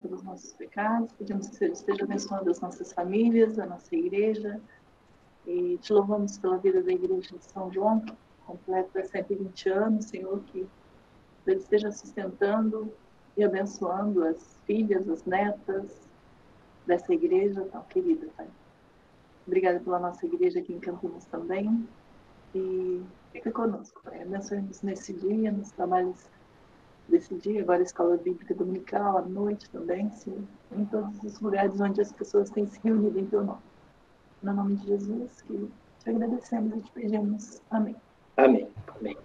pelos nossos pecados, pedimos que o Senhor esteja abençoando as nossas famílias, a nossa igreja, e te louvamos pela vida da igreja de São João, que completa 120 anos, Senhor, que Ele esteja sustentando e abençoando as filhas, as netas dessa igreja tão querida, Pai. Obrigada pela nossa igreja aqui em Campinas também, e fica conosco, Pai. Abençoe-nos nesse dia, nos trabalhos desse dia, agora a escola bíblica dominical, à noite também, Senhor, em todos os lugares onde as pessoas têm se reunido em Teu nome. No nome de Jesus, que te agradecemos e te pedimos. Amém. Amém. Amém.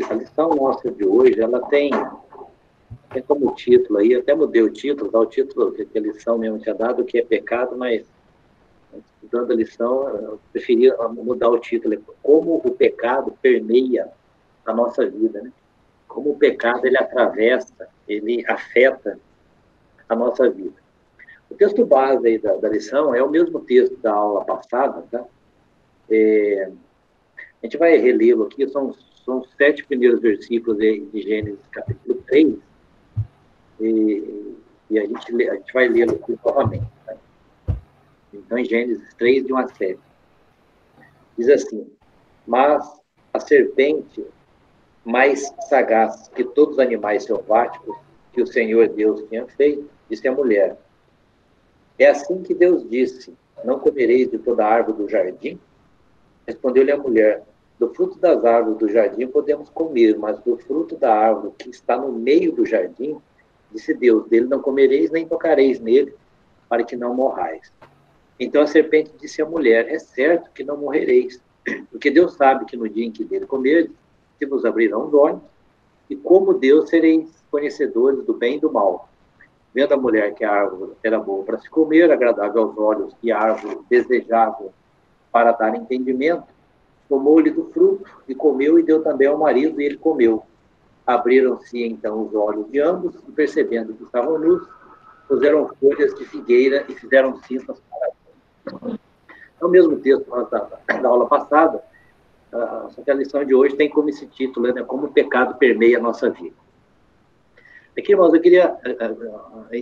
A lição nossa de hoje, ela tem como título aí, até mudei o título, dá o título que a lição mesmo tinha dado, que é pecado, mas estudando a lição, eu preferia mudar o título, como o pecado permeia a nossa vida, né? Como o pecado, ele atravessa, ele afeta a nossa vida. O texto base aí da lição é o mesmo texto da aula passada, tá? A gente vai relê-lo aqui, são os 7 primeiros versículos de Gênesis, capítulo 3, e a gente vai lê-lo aqui novamente. Tá? Então, em Gênesis 3, de 1 a 7. Diz assim: mas a serpente, mais sagaz que todos os animais selváticos que o Senhor Deus tinha feito, disse à mulher: é assim que Deus disse, não comereis de toda a árvore do jardim? Respondeu-lhe a mulher: do fruto das árvores do jardim podemos comer, mas do fruto da árvore que está no meio do jardim, disse Deus, dele não comereis nem tocareis nele, para que não morrais. Então a serpente disse à mulher: é certo que não morrereis, porque Deus sabe que no dia em que dele comerdes, se vos abrirão os olhos, e como Deus sereis conhecedores do bem e do mal. Vendo a mulher que a árvore era boa para se comer, agradável aos olhos, e a árvore desejável para dar entendimento, tomou-lhe do fruto, e comeu, e deu também ao marido, e ele comeu. Abriram-se então os olhos de ambos, e percebendo que estavam nus, puseram folhas de figueira e fizeram cintas para. É o mesmo texto da aula passada, só que a lição de hoje tem como esse título, né? Como o pecado permeia a nossa vida. Aqui, irmãos, eu queria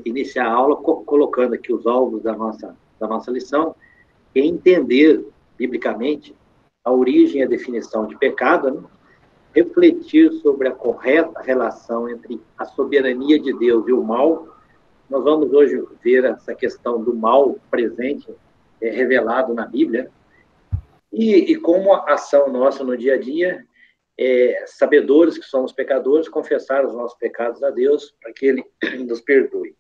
iniciar a aula colocando aqui os alvos da nossa lição, e entender, biblicamente, a origem e a definição de pecado, né? Refletir sobre a correta relação entre a soberania de Deus e o mal. Nós vamos hoje ver essa questão do mal presente, revelado na Bíblia, e como a ação nossa no dia a dia, sabedores que somos pecadores, confessar os nossos pecados a Deus, para que Ele nos perdoe.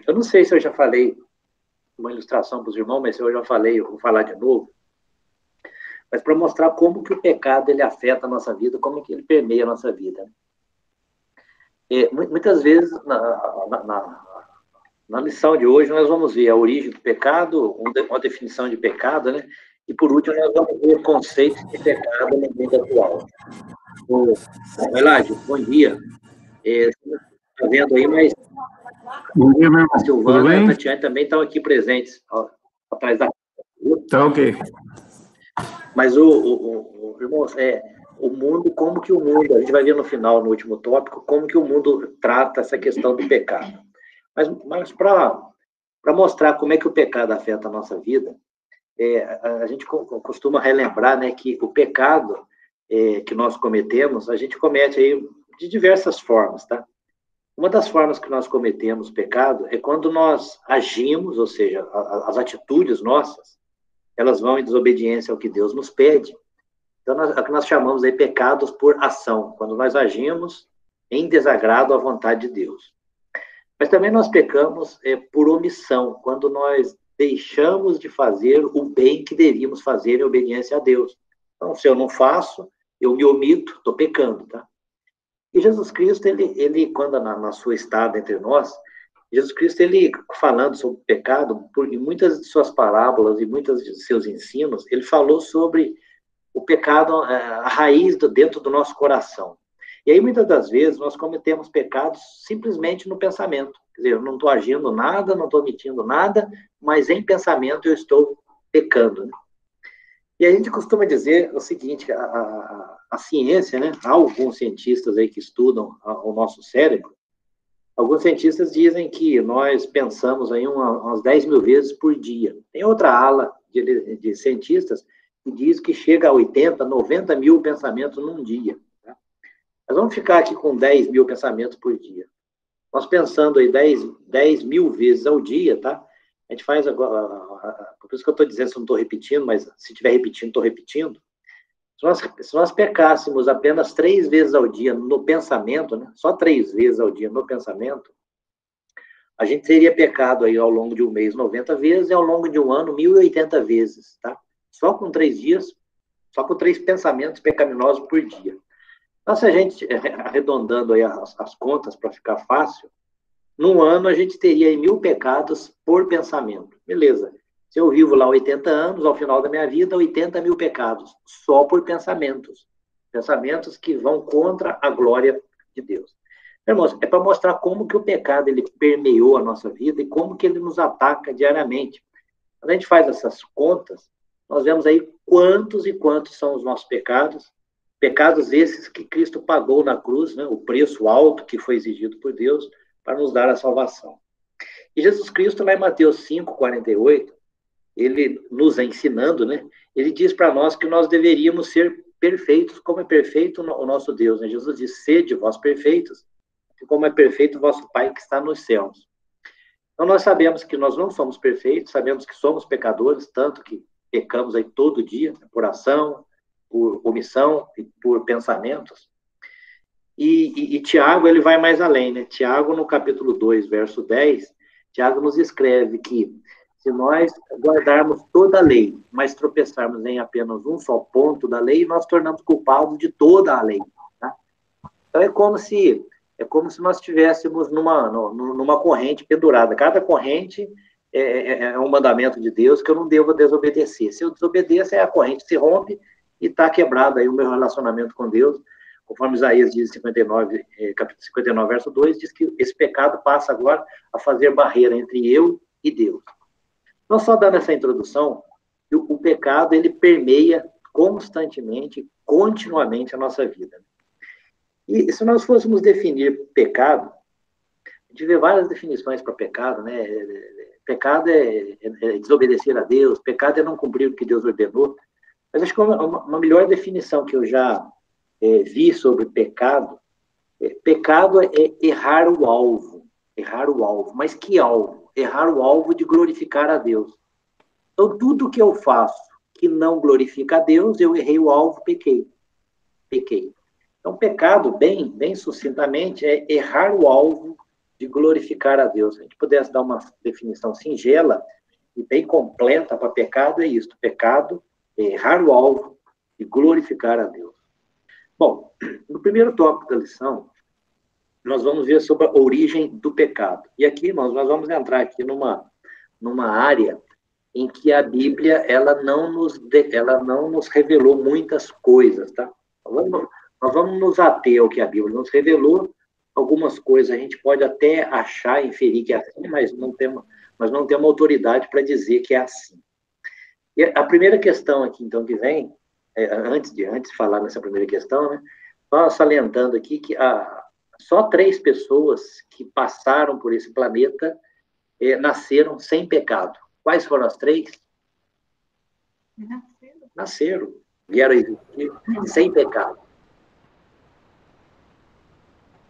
Eu não sei se eu já falei uma ilustração para os irmãos, mas se eu já falei, eu vou falar de novo. Mas para mostrar como que o pecado ele afeta a nossa vida, como que ele permeia a nossa vida. Muitas vezes, na lição de hoje, nós vamos ver a origem do pecado, uma definição de pecado, né? E, por último, nós vamos ver o conceito de pecado no mundo atual. Eladio, bom dia. Está vendo aí, mas bom dia, meu irmão. A Silvana e a Tatiane também estão aqui presentes, ó, atrás da... Tá ok. Mas, irmão, o mundo, como que o mundo, a gente vai ver no final, no último tópico, como que o mundo trata essa questão do pecado. Mas para mostrar como é que o pecado afeta a nossa vida, a gente costuma relembrar, né, que o pecado que nós cometemos, a gente comete aí de diversas formas, tá? Uma das formas que nós cometemos pecado é quando nós agimos, ou seja, as atitudes nossas, elas vão em desobediência ao que Deus nos pede. Então, é o que nós chamamos de pecados por ação, quando nós agimos em desagrado à vontade de Deus. Mas também nós pecamos por omissão, quando nós deixamos de fazer o bem que devíamos fazer em obediência a Deus. Então, se eu não faço, eu me omito, estou pecando, tá? E Jesus Cristo, ele quando na sua estada entre nós, Jesus Cristo, ele falando sobre o pecado, em muitas de suas parábolas e muitos de seus ensinos, ele falou sobre o pecado, a raiz dentro do nosso coração. E aí, muitas das vezes, nós cometemos pecados simplesmente no pensamento. Quer dizer, eu não estou agindo nada, não estou omitindo nada, mas em pensamento eu estou pecando, né? E a gente costuma dizer o seguinte, a ciência, né? Há alguns cientistas aí que estudam o nosso cérebro. Alguns cientistas dizem que nós pensamos aí umas 10 mil vezes por dia. Tem outra ala de cientistas que diz que chega a 80, 90 mil pensamentos num dia. Tá? Nós vamos ficar aqui com 10 mil pensamentos por dia. Nós pensando aí 10 mil vezes ao dia, tá? A gente faz agora, por isso que eu estou dizendo, se eu não estou repetindo, mas se estiver repetindo, estou repetindo. Se nós pecássemos apenas 3 vezes ao dia no pensamento, né? Só 3 vezes ao dia no pensamento, a gente teria pecado aí ao longo de um mês 90 vezes e ao longo de um ano 1080 vezes, tá? Só com 3 dias, só com 3 pensamentos pecaminosos por dia. Então, se a gente, arredondando aí as contas para ficar fácil, num ano a gente teria aí 1000 pecados por pensamento. Beleza. Se eu vivo lá 80 anos, ao final da minha vida, 80 mil pecados, só por pensamentos. Pensamentos que vão contra a glória de Deus. Irmãos, é para mostrar como que o pecado ele permeou a nossa vida e como que ele nos ataca diariamente. Quando a gente faz essas contas, nós vemos aí quantos e quantos são os nossos pecados. Pecados esses que Cristo pagou na cruz, né? O preço alto que foi exigido por Deus para nos dar a salvação. E Jesus Cristo, lá em Mateus 5:48, ele nos ensinando, né? Ele diz para nós que nós deveríamos ser perfeitos, como é perfeito o nosso Deus, né? Jesus diz, sede vós perfeitos, como é perfeito o vosso Pai que está nos céus. Então, nós sabemos que nós não somos perfeitos, sabemos que somos pecadores, tanto que pecamos aí todo dia, por ação, por omissão e por pensamentos. E Tiago, ele vai mais além, né? Tiago, no capítulo 2, verso 10, Tiago nos escreve que se nós guardarmos toda a lei, mas tropeçarmos em apenas um só ponto da lei, nós tornamos culpados de toda a lei. Tá? Então, é como se nós estivéssemos numa corrente pendurada. Cada corrente é um mandamento de Deus que eu não devo desobedecer. Se eu desobedeço, a corrente se rompe e está quebrado aí o meu relacionamento com Deus. Conforme Isaías diz, capítulo 59, verso 2, diz que esse pecado passa agora a fazer barreira entre eu e Deus. Então, só dando essa introdução, o pecado, ele permeia constantemente, continuamente a nossa vida. E se nós fôssemos definir pecado, a gente vê várias definições para pecado, né? Pecado é desobedecer a Deus, pecado é não cumprir o que Deus ordenou. Mas acho que uma melhor definição que eu já vi sobre pecado, pecado é errar o alvo. Errar o alvo. Mas que alvo? Errar o alvo de glorificar a Deus. Então, tudo que eu faço que não glorifica a Deus, eu errei o alvo, pequei. Então, pecado, bem sucintamente, é errar o alvo de glorificar a Deus. Se a gente pudesse dar uma definição singela e bem completa para pecado, é isso. Pecado é errar o alvo de glorificar a Deus. Bom, no primeiro tópico da lição, nós vamos ver sobre a origem do pecado. E aqui, irmãos, nós vamos entrar aqui numa área em que a Bíblia ela não nos revelou muitas coisas, tá? Nós vamos nos ater ao que a Bíblia nos revelou. Algumas coisas a gente pode até achar, inferir que é assim, mas não temos autoridade para dizer que é assim. E a primeira questão aqui, então, que vem, antes de falar nessa primeira questão, né, só salientando aqui que só 3 pessoas que passaram por esse planeta nasceram sem pecado. Quais foram as 3? Nasceram. Vieram existir sem pecado.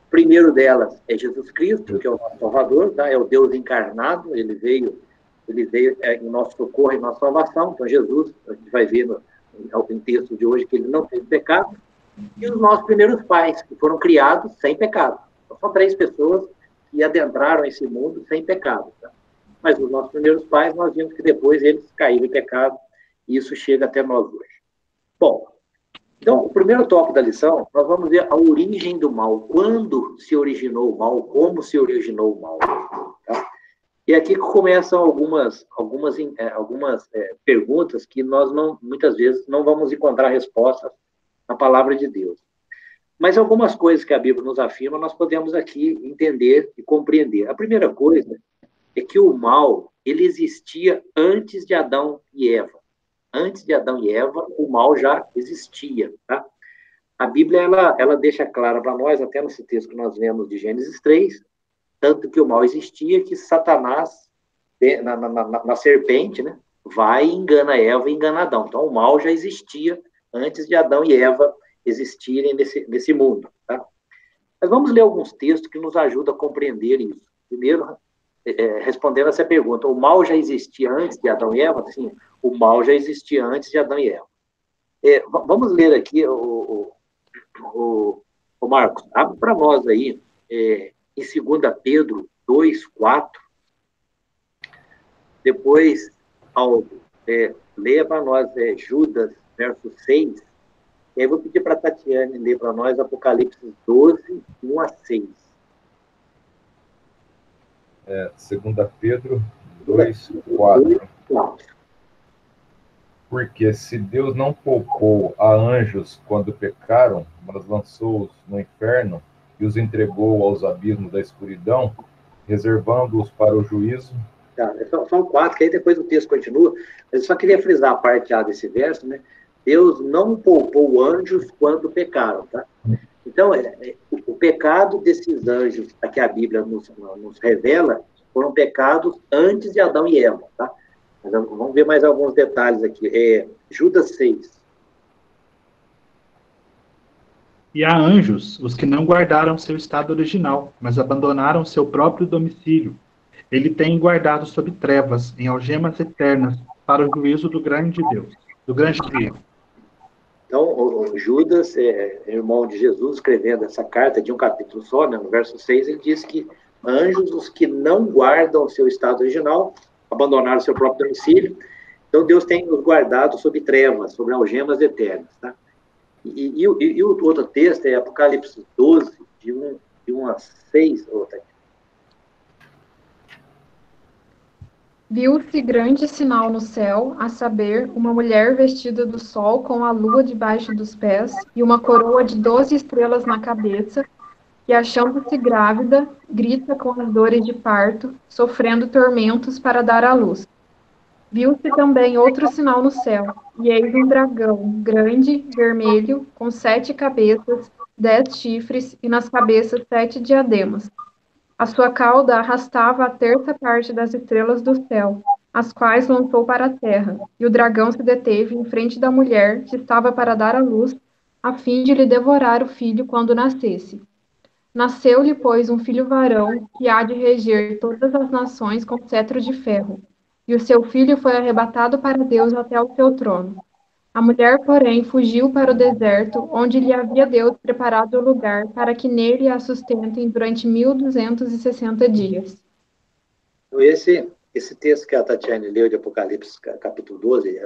O primeiro delas é Jesus Cristo, que é o nosso Salvador, tá? É o Deus encarnado, ele veio em nosso socorro, em nossa salvação. Então, Jesus, a gente vai ver no texto de hoje que ele não teve pecado. E os nossos primeiros pais, que foram criados sem pecado. Então, são 3 pessoas que adentraram esse mundo sem pecado. Tá? Mas os nossos primeiros pais, nós vimos que depois eles caíram em pecado, e isso chega até nós hoje. Bom, então, o primeiro tópico da lição, nós vamos ver a origem do mal. Quando se originou o mal, como se originou o mal. Tá? E aqui começam algumas perguntas que nós muitas vezes não vamos encontrar respostas na palavra de Deus. Mas algumas coisas que a Bíblia nos afirma, nós podemos aqui entender e compreender. A primeira coisa é que o mal, ele existia antes de Adão e Eva. antes de Adão e Eva, o mal já existia, tá? A Bíblia, ela deixa claro para nós, até nesse texto que nós lemos de Gênesis 3, tanto que o mal existia, que Satanás, na serpente, né, vai e engana Eva e engana Adão. Então, o mal já existia antes de Adão e Eva existirem nesse mundo, tá? Mas vamos ler alguns textos que nos ajudam a compreender isso. Primeiro, respondendo essa pergunta, o mal já existia antes de Adão e Eva? Sim, o mal já existia antes de Adão e Eva. Vamos ler aqui, o Marcos, abre para nós aí, em 2 Pedro 2, 4. Depois, leia para nós Judas, verso 6. E aí eu vou pedir para a Tatiane ler para nós Apocalipse 12, 1 a 6. 2 Pedro 2, 4. Porque se Deus não poupou a anjos quando pecaram, mas lançou-os no inferno e os entregou aos abismos da escuridão, reservando-os para o juízo. Tá, são 4, que aí depois o texto continua. Eu só queria frisar a parte A desse verso, né? Deus não poupou anjos quando pecaram, tá? Então, o pecado desses anjos, que a Bíblia nos revela, foram pecados antes de Adão e Eva, tá? Mas vamos ver mais alguns detalhes aqui. Judas 6. E há anjos, os que não guardaram seu estado original, mas abandonaram seu próprio domicílio. Ele tem guardado sob trevas, em algemas eternas, para o juízo do grande Deus, do grande dia. Então, o Judas, irmão de Jesus, escrevendo essa carta de um capítulo só, né, no verso 6, ele diz que anjos, os que não guardam o seu estado original, abandonaram seu próprio domicílio. Então, Deus tem os guardado sob trevas, sobre algemas eternas, tá? E o outro texto é Apocalipse 12, de 1 a 6. Viu-se grande sinal no céu, a saber, uma mulher vestida do sol com a lua debaixo dos pés e uma coroa de 12 estrelas na cabeça, e achando-se grávida, grita com as dores de parto, sofrendo tormentos para dar à luz. Viu-se também outro sinal no céu, e eis um dragão, grande, vermelho, com 7 cabeças, 10 chifres, e nas cabeças 7 diademas. A sua cauda arrastava a terça parte das estrelas do céu, as quais lançou para a terra, e o dragão se deteve em frente da mulher que estava para dar à luz, a fim de lhe devorar o filho quando nascesse. Nasceu-lhe, pois, um filho varão, que há de reger todas as nações com cetro de ferro, e o seu filho foi arrebatado para Deus até o seu trono. A mulher, porém, fugiu para o deserto, onde lhe havia Deus preparado o lugar para que nele a sustentem durante 1260 dias. Então, esse texto que a Tatiane leu de Apocalipse, capítulo 12,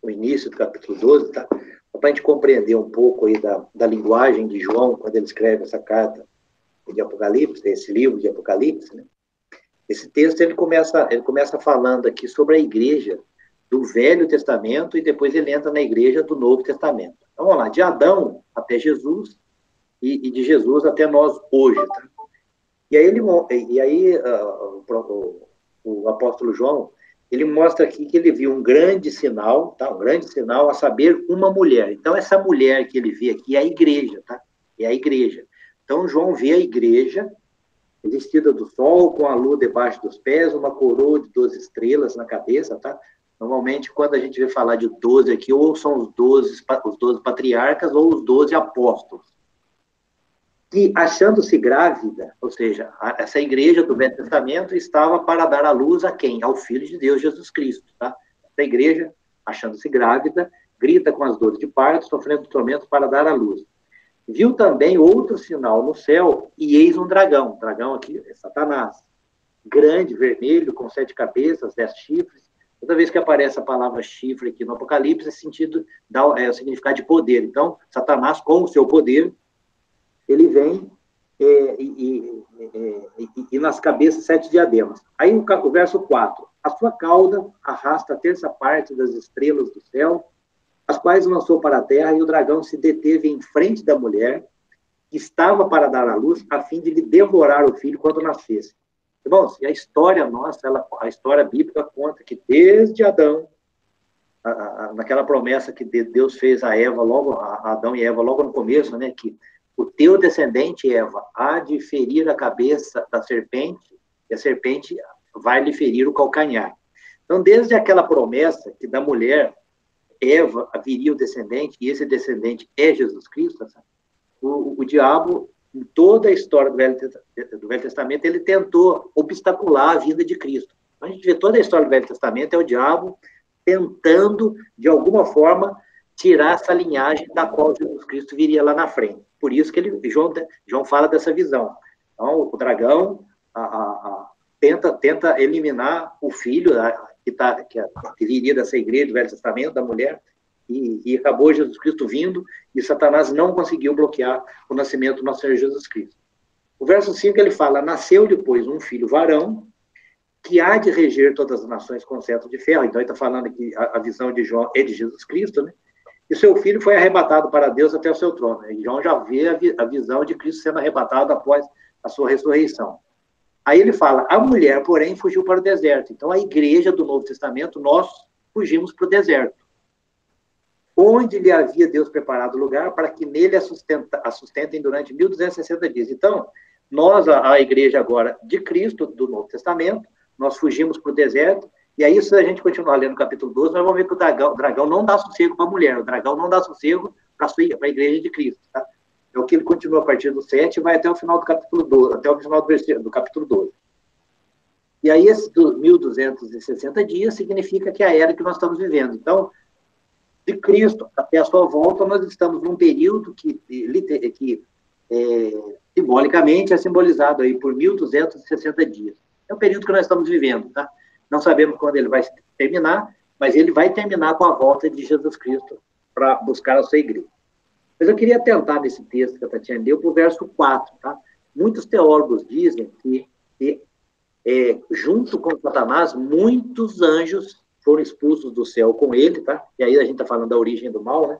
o início do capítulo 12, tá? Para a gente compreender um pouco aí da linguagem de João, quando ele escreve essa carta de Apocalipse, esse livro de Apocalipse, né? Esse texto ele começa falando aqui sobre a igreja do Velho Testamento e depois ele entra na igreja do Novo Testamento. Então, vamos lá, de Adão até Jesus e de Jesus até nós hoje, tá? E aí, o apóstolo João, ele mostra aqui que ele viu um grande sinal, tá? Um grande sinal, a saber, uma mulher. Então, essa mulher que ele vê aqui é a igreja, tá? É a igreja. Então, João vê a igreja vestida do sol, com a lua debaixo dos pés, uma coroa de 12 estrelas na cabeça, tá? Normalmente, quando a gente vê falar de 12 aqui, ou são os 12 patriarcas ou os 12 apóstolos. Que, achando-se grávida, ou seja, essa igreja do Velho Testamento estava para dar à luz a quem? Ao Filho de Deus, Jesus Cristo, tá? Essa igreja, achando-se grávida, grita com as dores de parto, sofrendo tormentos para dar à luz. Viu também outro sinal no céu, e eis um dragão. O dragão aqui é Satanás. Grande, vermelho, com 7 cabeças, 10 chifres. Toda vez que aparece a palavra chifre aqui no Apocalipse, esse sentido dá o significado de poder. Então, Satanás, com o seu poder, ele vem e nas cabeças 7 diademas. Aí o verso 4. A sua cauda arrasta a terça parte das estrelas do céu, as quais lançou para a terra, e o dragão se deteve em frente da mulher, que estava para dar à luz, a fim de lhe devorar o filho quando nascesse. Irmãos, e a história nossa, a história bíblica conta que desde Adão naquela promessa que Deus fez a Eva a Adão e Eva logo no começo, né, que o teu descendente, Eva, há de ferir a cabeça da serpente, e a serpente vai lhe ferir o calcanhar. Então, desde aquela promessa que da mulher, Eva, viria o descendente, e esse descendente é Jesus Cristo, o diabo, em toda a história do Velho Testamento, ele tentou obstacular a vinda de Cristo. A gente vê toda a história do Velho Testamento, é o diabo tentando, de alguma forma, tirar essa linhagem da qual Jesus Cristo viria lá na frente. Por isso que João fala dessa visão. Então, o dragão tenta eliminar o filho que viria dessa igreja do Velho Testamento, da mulher, e acabou Jesus Cristo vindo, e Satanás não conseguiu bloquear o nascimento do nosso Senhor Jesus Cristo. O verso 5, ele fala, nasceu depois um filho varão, que há de reger todas as nações com cetro de ferro. Então, ele está falando que a visão de João é de Jesus Cristo, né? E seu filho foi arrebatado para Deus até o seu trono. E João já vê a visão de Cristo sendo arrebatado após a sua ressurreição. Aí ele fala, a mulher, porém, fugiu para o deserto. Então, a igreja do Novo Testamento, nós fugimos para o deserto, onde lhe havia Deus preparado lugar para que nele a sustentem durante 1260 dias. Então, nós, a igreja agora de Cristo, do Novo Testamento, nós fugimos para o deserto, e aí, se a gente continuar lendo o capítulo 12, nós vamos ver que o dragão não dá sossego para a mulher, o dragão não dá sossego para a igreja de Cristo. Tá? É o que ele continua a partir do 7 e vai até o final do capítulo 12, até o final do capítulo 12. E aí, esses 1260 dias significa que é a era que nós estamos vivendo. Então, de Cristo até a sua volta, nós estamos num período que simbolicamente é simbolizado aí por 1260 dias. É o período que nós estamos vivendo, tá? Não sabemos quando ele vai terminar, mas ele vai terminar com a volta de Jesus Cristo para buscar a sua igreja. Mas eu queria atentar nesse texto que a Tatiana leu para o verso 4, tá? Muitos teólogos dizem que junto com Satanás, muitos anjos foram expulsos do céu com ele, tá? E aí a gente está falando da origem do mal, né?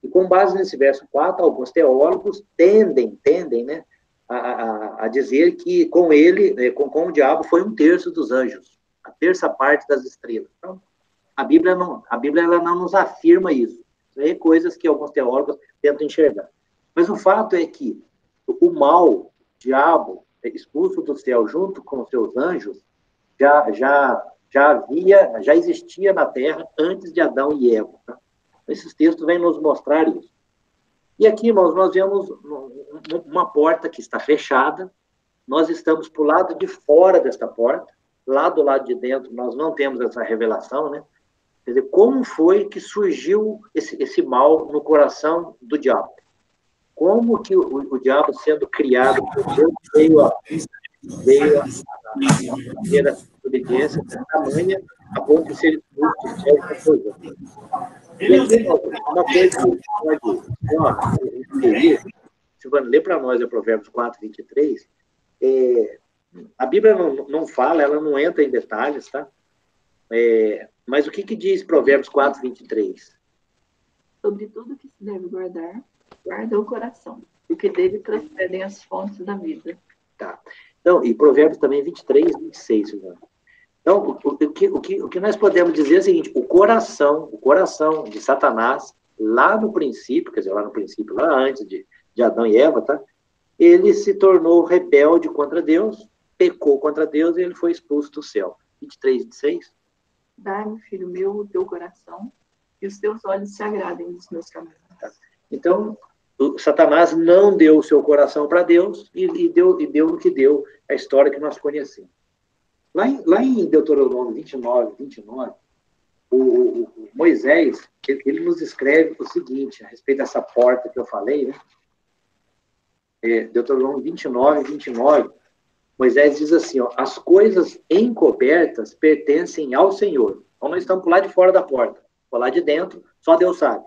E com base nesse verso 4, alguns teólogos tendem, né, a dizer que com ele, com o diabo, foi 1/3 dos anjos, a terça parte das estrelas. Então, a Bíblia ela não nos afirma isso. Isso aí é coisas que alguns teólogos tentam enxergar. Mas o fato é que o mal, o diabo, expulso do céu junto com os seus anjos, já existia na Terra antes de Adão e Eva. Tá? Esses textos vêm nos mostrar isso. E aqui, irmãos, nós vemos uma porta que está fechada, nós estamos para o lado de fora desta porta, lá do lado de dentro nós não temos essa revelação, né? Quer dizer, como foi que surgiu esse mal no coração do diabo? Como que o diabo, sendo criado por Deus, veio a ter a obediência tamanha a ponto de ser expulso do céu e coisa. E aqui, uma coisa que pode... Silvano, lê para nós, Provérbios 4, 23. A Bíblia não fala, ela não entra em detalhes, tá? Mas o que diz Provérbios 4, 23? Sobre tudo que se deve guardar, guarda o coração, porque dele procedem as fontes da vida. Tá. Então, e Provérbios também 23, 26, Silvano. Então, o que nós podemos dizer é o seguinte, o coração de Satanás, lá no princípio, quer dizer, lá antes de Adão e Eva, tá? Ele se tornou rebelde contra Deus, pecou contra Deus e ele foi expulso do céu. 23, 26. Dá-me, filho meu, o teu coração, e os teus olhos se agradem dos meus caminhos. Tá. Então, Satanás não deu o seu coração para Deus e deu o que deu a história que nós conhecemos. Lá em Deuteronômio 29, o Moisés, ele nos escreve o seguinte, a respeito dessa porta que eu falei, né? Deuteronômio 29, Moisés diz assim, ó, as coisas encobertas pertencem ao Senhor. Então, nós estamos por lá de fora da porta. Por lá de dentro, só Deus sabe.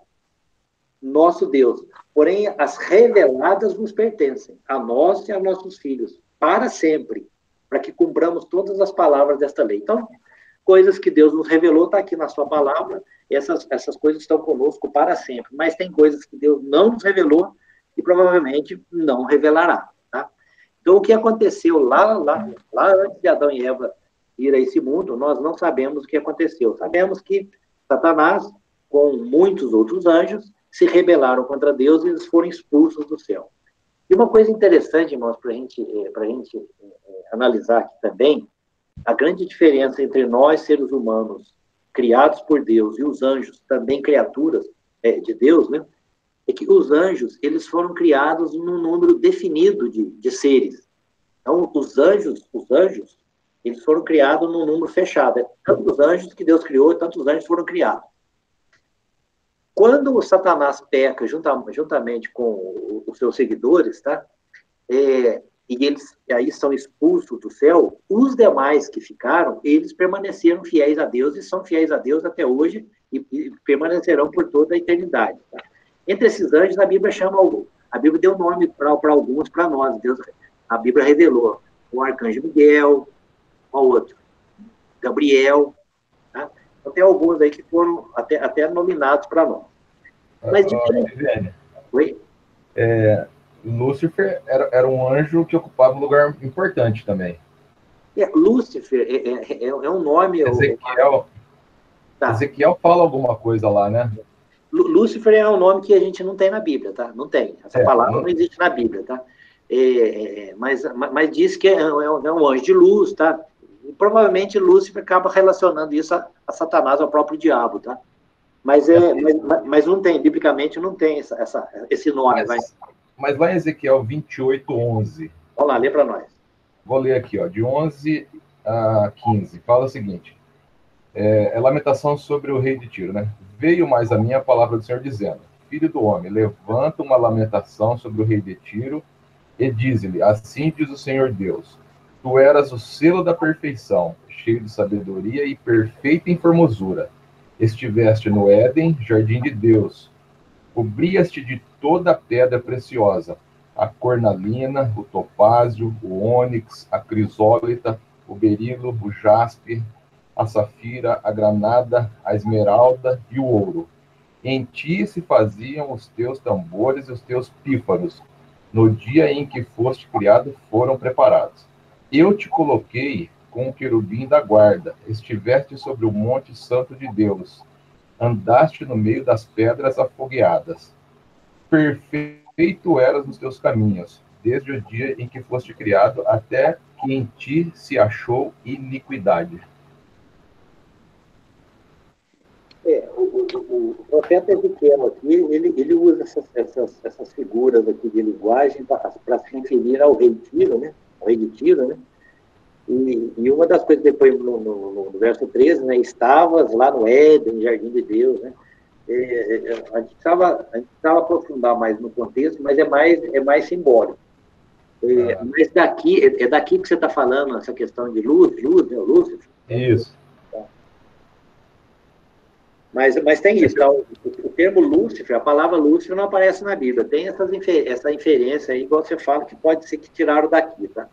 Nosso Deus. Porém, as reveladas nos pertencem, a nós e a nossos filhos, para sempre, para que cumpramos todas as palavras desta lei. Então, coisas que Deus nos revelou, está aqui na sua palavra, essas coisas estão conosco para sempre. Mas tem coisas que Deus não nos revelou e provavelmente não revelará. Tá? Então, o que aconteceu lá antes de Adão e Eva ir a esse mundo, nós não sabemos o que aconteceu. Sabemos que Satanás, com muitos outros anjos, se rebelaram contra Deus e eles foram expulsos do céu. E uma coisa interessante, irmãos, para a gente analisar aqui também, a grande diferença entre nós, seres humanos, criados por Deus, e os anjos, também criaturas de Deus, né? É que os anjos, eles foram criados num número definido de seres. Então, os anjos, eles foram criados num número fechado. Tantos anjos que Deus criou, tantos anjos foram criados. Quando o Satanás peca juntamente com os seus seguidores, tá? E eles aí são expulsos do céu, os demais que ficaram, eles permaneceram fiéis a Deus e são fiéis a Deus até hoje e permanecerão por toda a eternidade. Tá? Entre esses anjos, a Bíblia deu nome para alguns, para nós. A Bíblia revelou o arcanjo Miguel, o outro, Gabriel. Tá? Então, tem alguns aí que foram até nominados para nós. Mas Viviane, Oi? Lúcifer era um anjo que ocupava um lugar importante também. Lúcifer é um nome... Ezequiel fala alguma coisa lá, né? Lúcifer é um nome que a gente não tem na Bíblia, tá? Não tem. Essa palavra não existe na Bíblia, tá? Mas diz que é um anjo de luz, tá? E provavelmente Lúcifer acaba relacionando isso a Satanás, ao próprio diabo, tá? Mas não tem, biblicamente não tem esse nome. Mas lá em Ezequiel 28:11. Vamos lá, lê para nós. Vou ler aqui, ó, de 11 a 15. Fala o seguinte. É lamentação sobre o rei de Tiro, né? Veio mais a minha palavra do Senhor dizendo: Filho do homem, levanta uma lamentação sobre o rei de Tiro e diz-lhe: Assim diz o Senhor Deus: Tu eras o selo da perfeição, cheio de sabedoria e perfeita em formosura. Estiveste no Éden, jardim de Deus. Cobrias-te de toda a pedra preciosa, a cornalina, o topázio, o ônix, a crisólita, o berilo, o jaspe, a safira, a granada, a esmeralda e o ouro. Em ti se faziam os teus tambores e os teus pífaros. No dia em que foste criado, foram preparados. Eu te coloquei com o querubim da guarda. Estiveste sobre o monte santo de Deus. Andaste no meio das pedras afogueadas. Perfeito eras nos teus caminhos, desde o dia em que foste criado, até que em ti se achou iniquidade. O profeta Ezequiel aqui, ele usa essas figuras aqui de linguagem para se referir ao rei de Tiro, né? Ao rei de Tiro, né? E uma das coisas depois no verso 13, né? Estavas lá no Éden, jardim de Deus, né? A gente precisava aprofundar mais no contexto, mas é mais simbólico. Mas é daqui que você está falando, essa questão de luz, né? Lúcifer. Isso. Mas tem isso, tá? O termo Lúcifer, a palavra Lúcifer não aparece na Bíblia. Tem essa inferência aí, igual você fala, que pode ser que tiraram daqui, tá?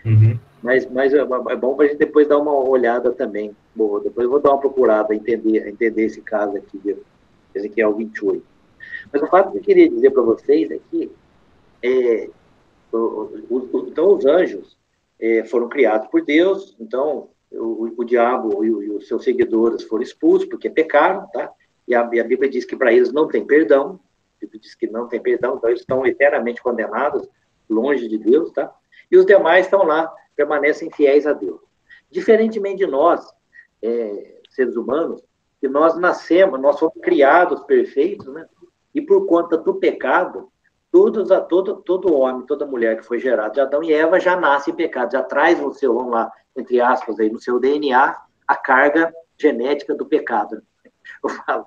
Uhum. Mas é bom para a gente depois dar uma olhada também. Boa, depois eu vou dar uma procurada, entender esse caso aqui de Ezequiel 28. Mas o fato que eu queria dizer para vocês é que então os anjos foram criados por Deus, então o diabo e os seus seguidores foram expulsos porque pecaram, tá? E a Bíblia diz que para eles não tem perdão. A Bíblia diz que não tem perdão, então eles estão eternamente condenados, longe de Deus, tá? E os demais estão lá, permanecem fiéis a Deus. Diferentemente de nós, seres humanos, que nós fomos criados perfeitos, né? E por conta do pecado, todo homem, toda mulher que foi gerado de Adão e Eva já nasce em pecado, já traz no seu, vamos lá, entre aspas, aí, no seu DNA, a carga genética do pecado. Eu falo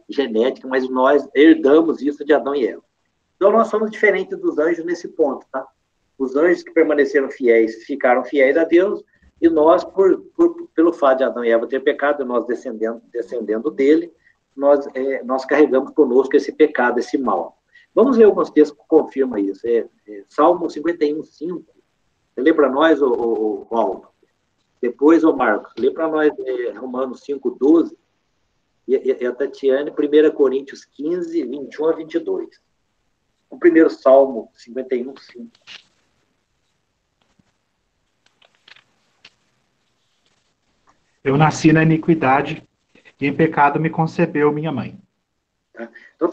genética, mas nós herdamos isso de Adão e Eva. Então, nós somos diferentes dos anjos nesse ponto, tá? Os anjos que permaneceram fiéis, ficaram fiéis a Deus, e nós, pelo fato de Adão e Eva ter pecado, nós descendendo dele, nós carregamos conosco esse pecado, esse mal. Vamos ver alguns textos que confirmam isso. Salmo 51:5. Você lê para nós, o Paulo? Depois, o Marcos, lê para nós Romanos 5:12, e a Tatiane, 1 Coríntios 15, 21 a 22. O primeiro Salmo 51:5. Eu nasci na iniquidade e em pecado me concebeu minha mãe. Então,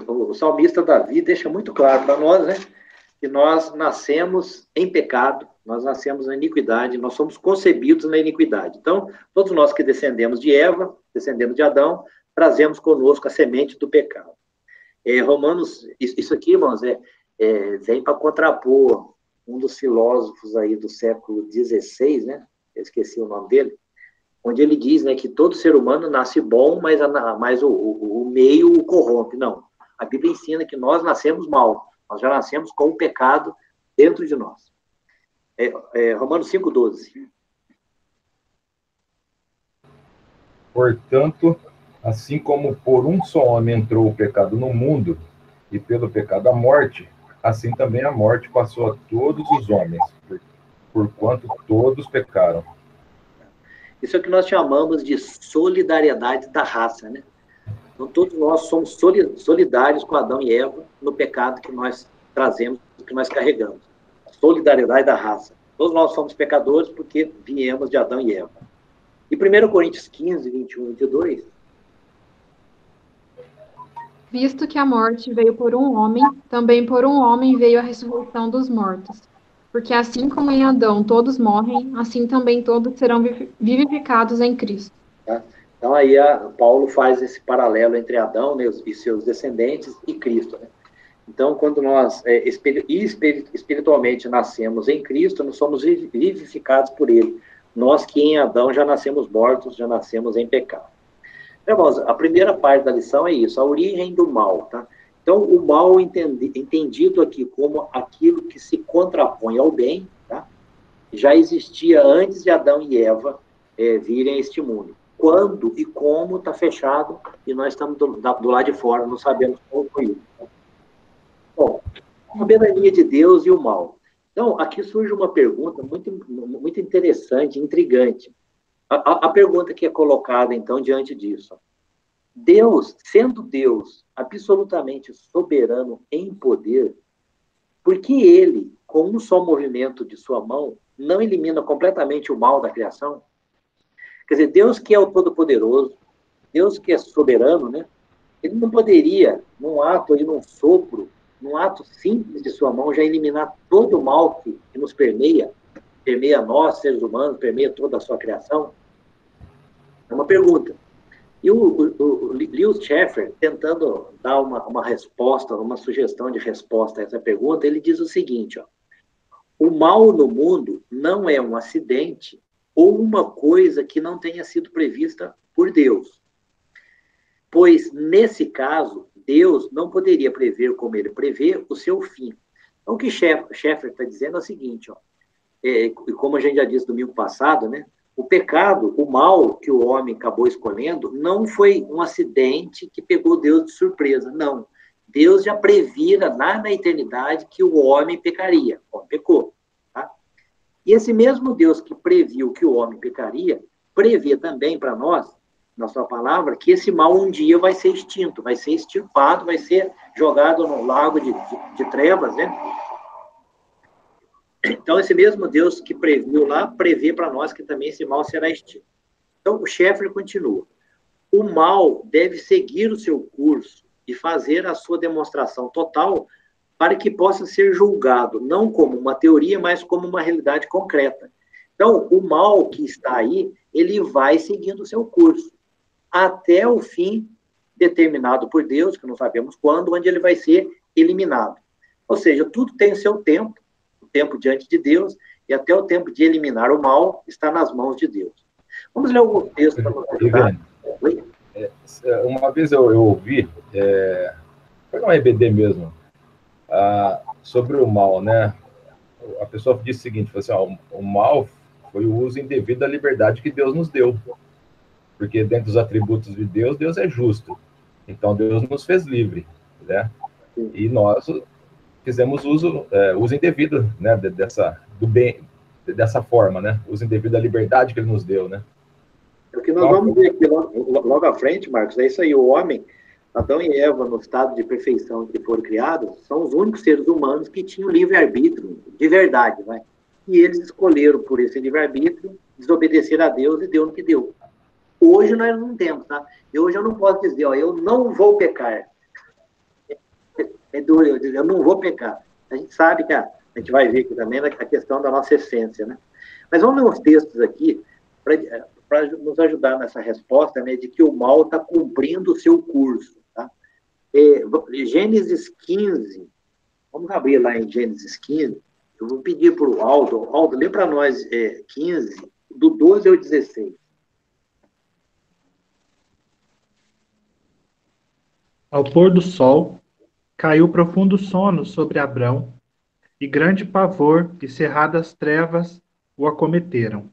o salmista Davi deixa muito claro para nós, né, que nós nascemos em pecado, nós nascemos na iniquidade, nós somos concebidos na iniquidade. Então, todos nós que descendemos de Eva, descendemos de Adão, trazemos conosco a semente do pecado. Romanos, isso aqui, irmãos, vem para contrapor um dos filósofos aí do século XVI, né, eu esqueci o nome dele, onde ele diz, né, que todo ser humano nasce bom, mas o meio o corrompe. Não. A Bíblia ensina que nós nascemos mal. Nós já nascemos com o pecado dentro de nós. Romanos 5,12. Portanto, assim como por um só homem entrou o pecado no mundo, e pelo pecado a morte, assim também a morte passou a todos os homens, porquanto todos pecaram. Isso é o que nós chamamos de solidariedade da raça, né? Então, todos nós somos solidários com Adão e Eva no pecado que nós trazemos, que nós carregamos. Solidariedade da raça. Todos nós somos pecadores porque viemos de Adão e Eva. E 1 Coríntios 15, 21 e 22... Visto que a morte veio por um homem, também por um homem veio a ressurreição dos mortos. Porque assim como em Adão todos morrem, assim também todos serão vivificados em Cristo. Tá? Então aí Paulo faz esse paralelo entre Adão, né, e seus descendentes e Cristo. Né? Então quando nós espiritualmente nascemos em Cristo, nós somos vivificados por Ele. Nós que em Adão já nascemos mortos, já nascemos em pecado. Irmãos, a primeira parte da lição é isso, a origem do mal. Tá? Então, o mal entendido aqui como aquilo que se contrapõe ao bem, tá? Já existia antes de Adão e Eva virem a este mundo. Quando e como está fechado, e nós estamos do lado de fora, não sabemos como foi isso. Tá? Bom, a soberania de Deus e o mal. Então, aqui surge uma pergunta muito interessante, intrigante. A pergunta que é colocada, então, diante disso. Deus, sendo Deus absolutamente soberano em poder, por que ele, com um só movimento de sua mão, não elimina completamente o mal da criação? Quer dizer, Deus que é o Todo-Poderoso, Deus que é soberano, né? Ele não poderia, num ato, num sopro, num ato simples de sua mão, já eliminar todo o mal que nos permeia nós, seres humanos, permeia toda a sua criação? É uma pergunta. E o Lewis Schaeffer, tentando dar uma resposta, uma sugestão de resposta a essa pergunta, ele diz o seguinte, ó, o mal no mundo não é um acidente ou uma coisa que não tenha sido prevista por Deus. Pois, nesse caso, Deus não poderia prever como ele prevê o seu fim. Então, o que Schaeffer está dizendo é o seguinte, ó, como a gente já disse domingo passado, né? O pecado, o mal que o homem acabou escolhendo, não foi um acidente que pegou Deus de surpresa, não. Deus já previra lá na eternidade que o homem pecaria. O homem pecou. Tá? E esse mesmo Deus que previu que o homem pecaria, prevê também para nós, na sua palavra, que esse mal um dia vai ser extinto, vai ser extirpado, vai ser jogado no lago de trevas, né? Então, esse mesmo Deus que previu lá, prevê para nós que também esse mal será extinto. Então, o Schaeffer continua. O mal deve seguir o seu curso e fazer a sua demonstração total para que possa ser julgado, não como uma teoria, mas como uma realidade concreta. Então, o mal que está aí, ele vai seguindo o seu curso, até o fim determinado por Deus, que não sabemos quando, onde ele vai ser eliminado. Ou seja, tudo tem o seu tempo, tempo diante de Deus, e até o tempo de eliminar o mal está nas mãos de Deus. Vamos ler algum texto para nos ajudar. Uma vez eu ouvi, foi um EBD mesmo, sobre o mal, né? A pessoa disse o seguinte, assim, o mal foi o uso indevido da liberdade que Deus nos deu. Porque dentro dos atributos de Deus, Deus é justo. Então, Deus nos fez livre, né? E nós fizemos uso indevido, né, do bem, dessa forma, né? Uso indevido da liberdade que ele nos deu, né? O que nós vamos ver aqui logo à frente, Marcos, é isso aí. O homem, Adão e Eva, no estado de perfeição que foram criados, são os únicos seres humanos que tinham livre-arbítrio de verdade, né? E eles escolheram, por esse livre-arbítrio, desobedecer a Deus e deu no que deu. Hoje nós não temos, tá? E hoje eu não posso dizer, ó, eu não vou pecar. É duro eu dizer, eu não vou pecar. A gente sabe que a gente vai ver aqui também a questão da nossa essência, né? Mas vamos ler uns textos aqui para nos ajudar nessa resposta, né, de que o mal está cumprindo o seu curso, tá? Gênesis 15, vamos abrir lá em Gênesis 15, eu vou pedir para o Aldo, lê para nós 15, do 12 ao 16. Ao pôr do sol, caiu profundo sono sobre Abrão, e grande pavor e cerradas trevas o acometeram.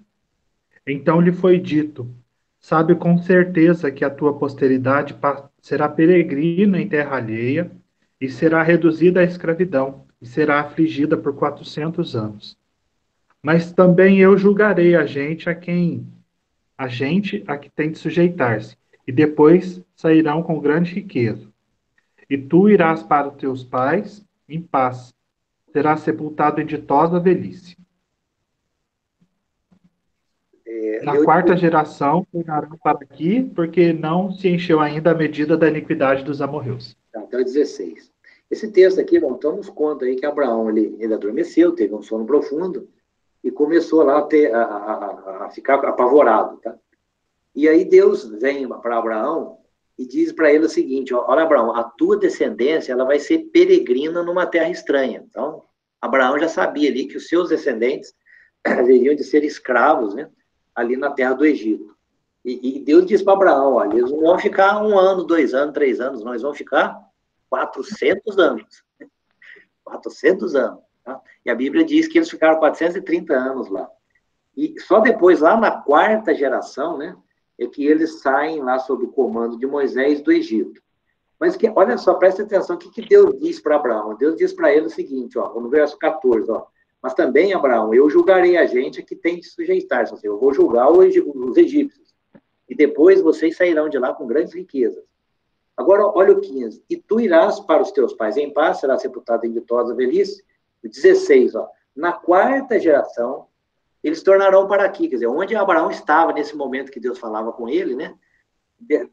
Então lhe foi dito: sabe com certeza que a tua posteridade será peregrina em terra alheia, e será reduzida à escravidão, e será afligida por 400 anos. Mas também eu julgarei a gente a que tem de sujeitar-se, e depois sairão com grande riqueza. E tu irás para os teus pais em paz, serás sepultado em ditosa velhice. Na quarta geração, tornarão para aqui, porque não se encheu ainda a medida da iniquidade dos amorreus. Então, 16. Esse texto aqui, então, nos conta aí que Abraão, ele adormeceu, teve um sono profundo, e começou lá a ficar apavorado, tá? E aí Deus vem para Abraão e diz para ele o seguinte, ó, olha, Abraão, a tua descendência ela vai ser peregrina numa terra estranha. Então, Abraão já sabia ali que os seus descendentes haveriam de ser escravos, né, ali na terra do Egito. E Deus diz para Abraão, olha, eles não vão ficar 1 ano, 2 anos, 3 anos, nós vamos ficar 400 anos. 400 anos. Tá? E a Bíblia diz que eles ficaram 430 anos lá. E só depois, lá na quarta geração, né, é que eles saem lá sob o comando de Moisés do Egito. Mas que, olha só, presta atenção, o que Deus diz para Abraão? Deus diz para ele o seguinte, ó, no verso 14, ó, mas também, Abraão, eu julgarei a gente que tem de sujeitar-se, ou seja, eu vou julgar os egípcios, e depois vocês sairão de lá com grandes riquezas. Agora, olha o 15, e tu irás para os teus pais em paz, será sepultado em ditosa velhice. O 16, ó, na quarta geração, eles tornarão para aqui, quer dizer, onde Abraão estava nesse momento que Deus falava com ele, né?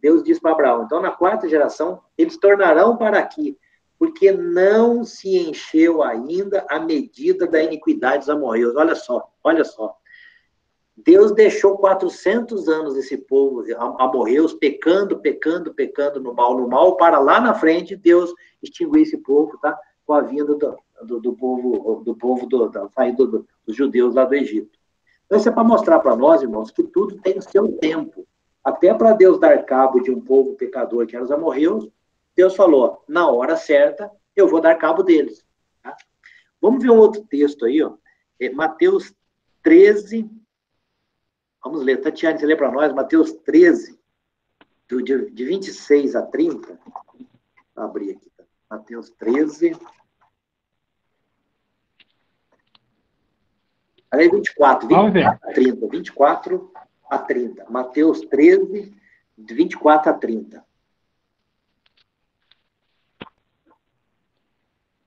Deus diz para Abraão, então na quarta geração, eles tornarão para aqui, porque não se encheu ainda a medida da iniquidade dos amorreus. Olha só, olha só. Deus deixou 400 anos esse povo, amorreus, pecando no mal, para lá na frente Deus extinguir esse povo, tá? Com a vinda do povo da saída dos judeus lá do Egito. Então, isso é para mostrar para nós, irmãos, que tudo tem o seu tempo. Até para Deus dar cabo de um povo pecador que eram os amorreus, Deus falou, na hora certa, eu vou dar cabo deles. Tá? Vamos ver um outro texto aí, ó. Mateus 13. Vamos ler. Tatiane, você lê para nós, Mateus 13, de 26 a 30. Vou abrir aqui. Tá? Mateus 13. Aí 24 a 30. 24 a 30. Mateus 13, de 24 a 30.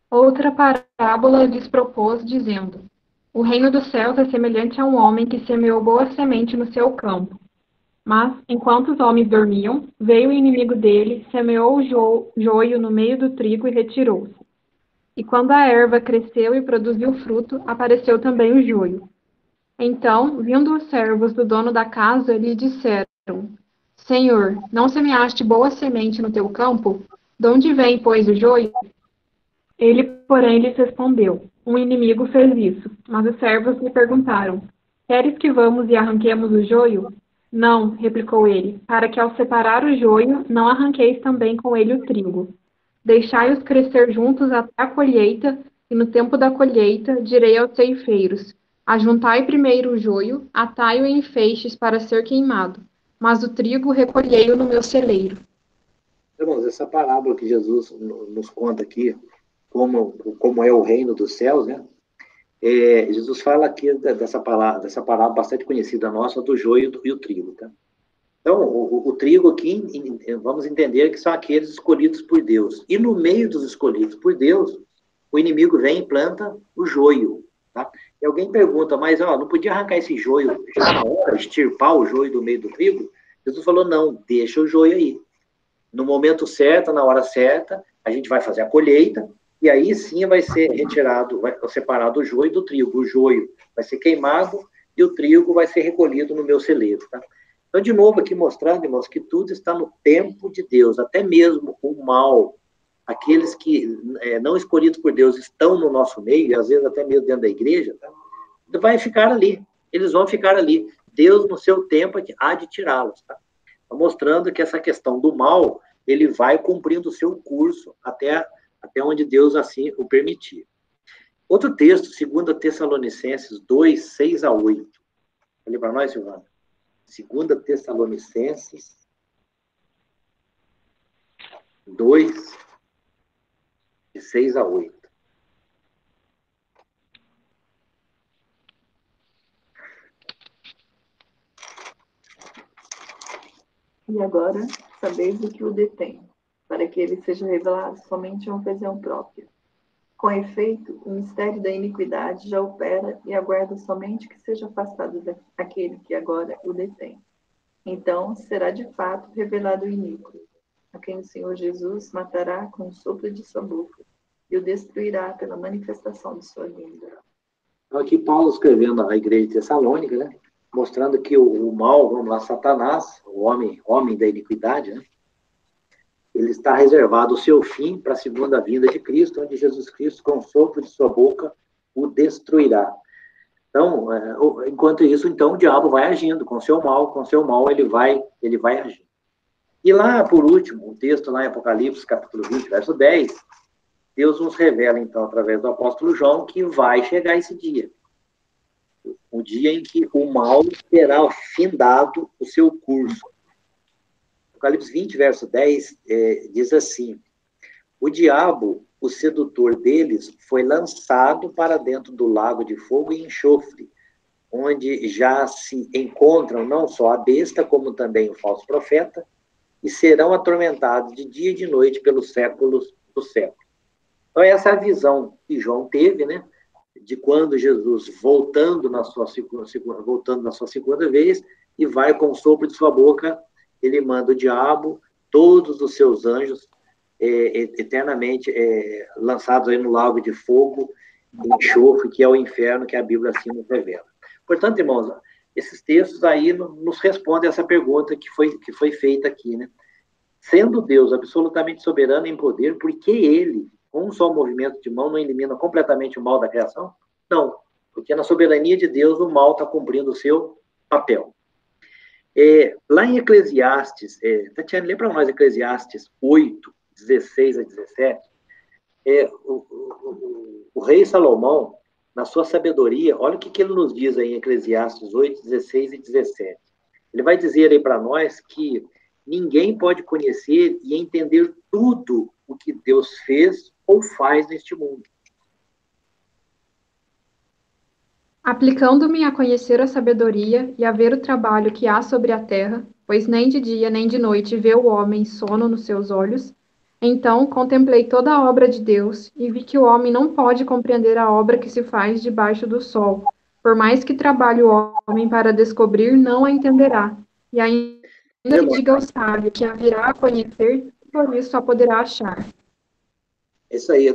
Outra parábola lhes propôs, dizendo: o reino dos céus é semelhante a um homem que semeou boa semente no seu campo. Mas, enquanto os homens dormiam, veio o inimigo dele, semeou o joio no meio do trigo e retirou-se. E quando a erva cresceu e produziu fruto, apareceu também o joio. Então, vindo os servos do dono da casa, lhe disseram: Senhor, não semeaste boa semente no teu campo? De onde vem, pois, o joio? Ele, porém, lhes respondeu: um inimigo fez isso. Mas os servos lhe perguntaram: queres que vamos e arranquemos o joio? Não, replicou ele, para que ao separar o joio, não arranqueis também com ele o trigo. Deixai-os crescer juntos até a colheita, e no tempo da colheita direi aos ceifeiros: ajuntai primeiro o joio, atai-o em feixes para ser queimado, mas o trigo recolhei-o no meu celeiro. Irmãos, essa parábola que Jesus nos conta aqui, como é o reino dos céus, né? Jesus fala aqui dessa parábola bastante conhecida nossa, do joio e o trigo, tá? Então, o trigo aqui, vamos entender que são aqueles escolhidos por Deus. E no meio dos escolhidos por Deus, o inimigo vem e planta o joio, tá? E alguém pergunta, mas ó, não podia arrancar esse joio já na hora, extirpar o joio do meio do trigo? Jesus falou, não, deixa o joio aí. No momento certo, na hora certa, a gente vai fazer a colheita, e aí sim vai ser retirado, vai separado o joio do trigo. O joio vai ser queimado e o trigo vai ser recolhido no meu celeiro, tá? Então, de novo, aqui mostrando, irmãos, que tudo está no tempo de Deus, até mesmo o mal, aqueles que não escolhidos por Deus estão no nosso meio, e às vezes até mesmo dentro da igreja, tá? Vai ficar ali, eles vão ficar ali. Deus, no seu tempo, há de tirá-los, tá? Mostrando que essa questão do mal, ele vai cumprindo o seu curso até onde Deus assim o permitir. Outro texto, 2 Tessalonicenses 2, 6 a 8. Olha para nós, Silvana. 2 Tessalonicenses 2, de 6 a 8. E agora, sabeis o que o detém, para que ele seja revelado somente a ocasião própria. Com efeito, o mistério da iniquidade já opera e aguarda somente que seja afastado daquele que agora o detém. Então, será de fato revelado o iníquo, a quem o Senhor Jesus matará com o sopro de sua boca e o destruirá pela manifestação de sua vinda. Então, aqui Paulo escrevendo à igreja de Tessalônica, né? Mostrando que o mal, vamos lá, Satanás, o homem da iniquidade, né? Ele está reservado o seu fim para a segunda vinda de Cristo, onde Jesus Cristo, com o sopro de sua boca, o destruirá. Então, enquanto isso, então, o diabo vai agindo com seu mal ele vai agir. E lá, por último, o texto lá em Apocalipse, capítulo 20, verso 10, Deus nos revela, então, através do apóstolo João, que vai chegar esse dia. O dia em que o mal terá findado o seu curso. Apocalipse 20, verso 10, diz assim: o diabo, o sedutor deles, foi lançado para dentro do lago de fogo e enxofre, onde já se encontram não só a besta, como também o falso profeta, e serão atormentados de dia e de noite pelos séculos dos séculos. Então, essa é a visão que João teve, né? De quando Jesus, voltando na sua segunda vez, e vai com o sopro de sua boca, ele manda o diabo, todos os seus anjos, eternamente lançados aí no lago de fogo, enxofre, que é o inferno, que a Bíblia assim nos revela. Portanto, irmãos, esses textos aí nos respondem essa pergunta que foi feita aqui, né? Sendo Deus absolutamente soberano em poder, por que ele, com um só movimento de mão, não elimina completamente o mal da criação? Não, porque na soberania de Deus o mal está cumprindo o seu papel. Lá em Eclesiastes, Tatiana, lê para nós Eclesiastes 8, 16 a 17, o rei Salomão, na sua sabedoria, olha o que ele nos diz aí em Eclesiastes 8, 16 e 17. Ele vai dizer aí para nós que ninguém pode conhecer e entender tudo o que Deus fez ou faz neste mundo. Aplicando-me a conhecer a sabedoria e a ver o trabalho que há sobre a terra, pois nem de dia nem de noite vê o homem sono nos seus olhos, então contemplei toda a obra de Deus e vi que o homem não pode compreender a obra que se faz debaixo do sol. Por mais que trabalhe o homem para descobrir, não a entenderá. E ainda que diga ao sábio que a virá a conhecer, por isso a poderá achar. Isso aí,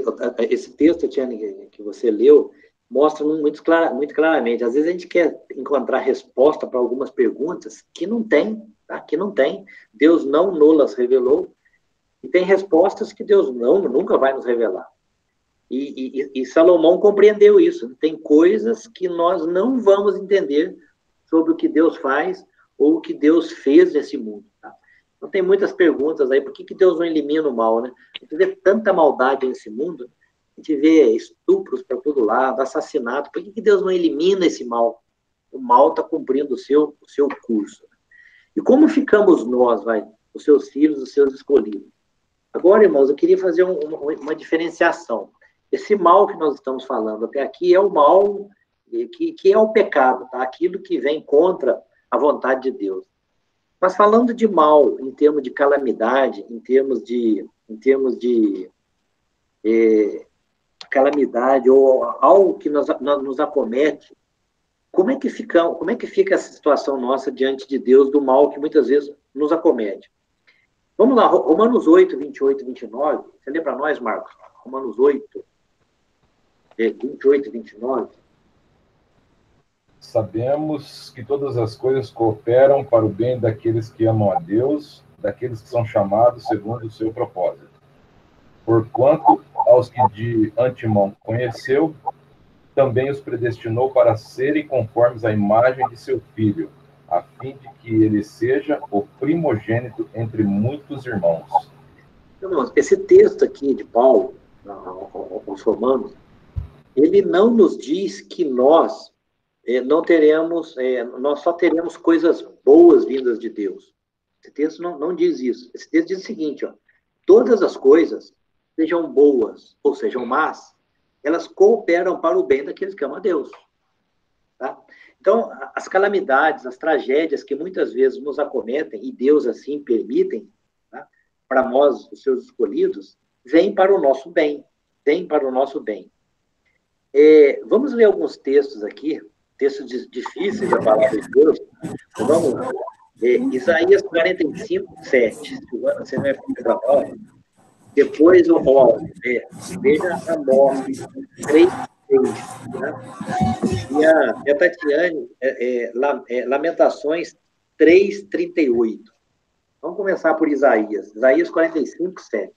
esse texto, Tiane, que você leu, mostra muito claramente. Às vezes a gente quer encontrar resposta para algumas perguntas que não tem, tá? Que não tem. Deus não nos revelou. E tem respostas que Deus nunca vai nos revelar. E Salomão compreendeu isso. Tem coisas que nós não vamos entender sobre o que Deus faz ou o que Deus fez nesse mundo. Tá? Então tem muitas perguntas aí. Por que Deus não elimina o mal, né? A gente vê tanta maldade nesse mundo. A gente vê estupros para todo lado, assassinato. Por que Deus não elimina esse mal? O mal está cumprindo o seu curso. E como ficamos nós, os seus filhos, os seus escolhidos? Agora, irmãos, eu queria fazer uma diferenciação. Esse mal que nós estamos falando até aqui é o mal que é o pecado, tá? Aquilo que vem contra a vontade de Deus. Mas falando de mal, em termos de calamidade, em termos de calamidade ou algo que nos acomete, como é que fica essa situação nossa diante de Deus, do mal que muitas vezes nos acomete? Vamos lá, Romanos 8, 28 e 29. Você lê para nós, Marcos? Romanos 8, 28 e 29. Sabemos que todas as coisas cooperam para o bem daqueles que amam a Deus, daqueles que são chamados segundo o seu propósito. Porquanto aos que de antemão conheceu, também os predestinou para serem conformes à imagem de seu Filho, a fim de que ele seja o primogênito entre muitos irmãos. Irmãos, esse texto aqui de Paulo, aos Romanos, ele não nos diz que nós não teremos, nós só teremos coisas boas vindas de Deus. Esse texto não diz isso. Esse texto diz o seguinte, ó, todas as coisas, sejam boas ou sejam más, elas cooperam para o bem daqueles que amam a Deus. Tá? Então, as calamidades, as tragédias que muitas vezes nos acometem, e Deus assim permitem, tá? Para nós, os seus escolhidos, vêm para o nosso bem. Vêm para o nosso bem. Vamos ler alguns textos aqui, textos difíceis da palavra de Deus. Vamos lá. Isaías 45, 7. Você não é filho da palavra? Depois, veja Amós 3, 6. Né? E a Tatiane, Lamentações 3, 38. Vamos começar por Isaías. Isaías 45, 7.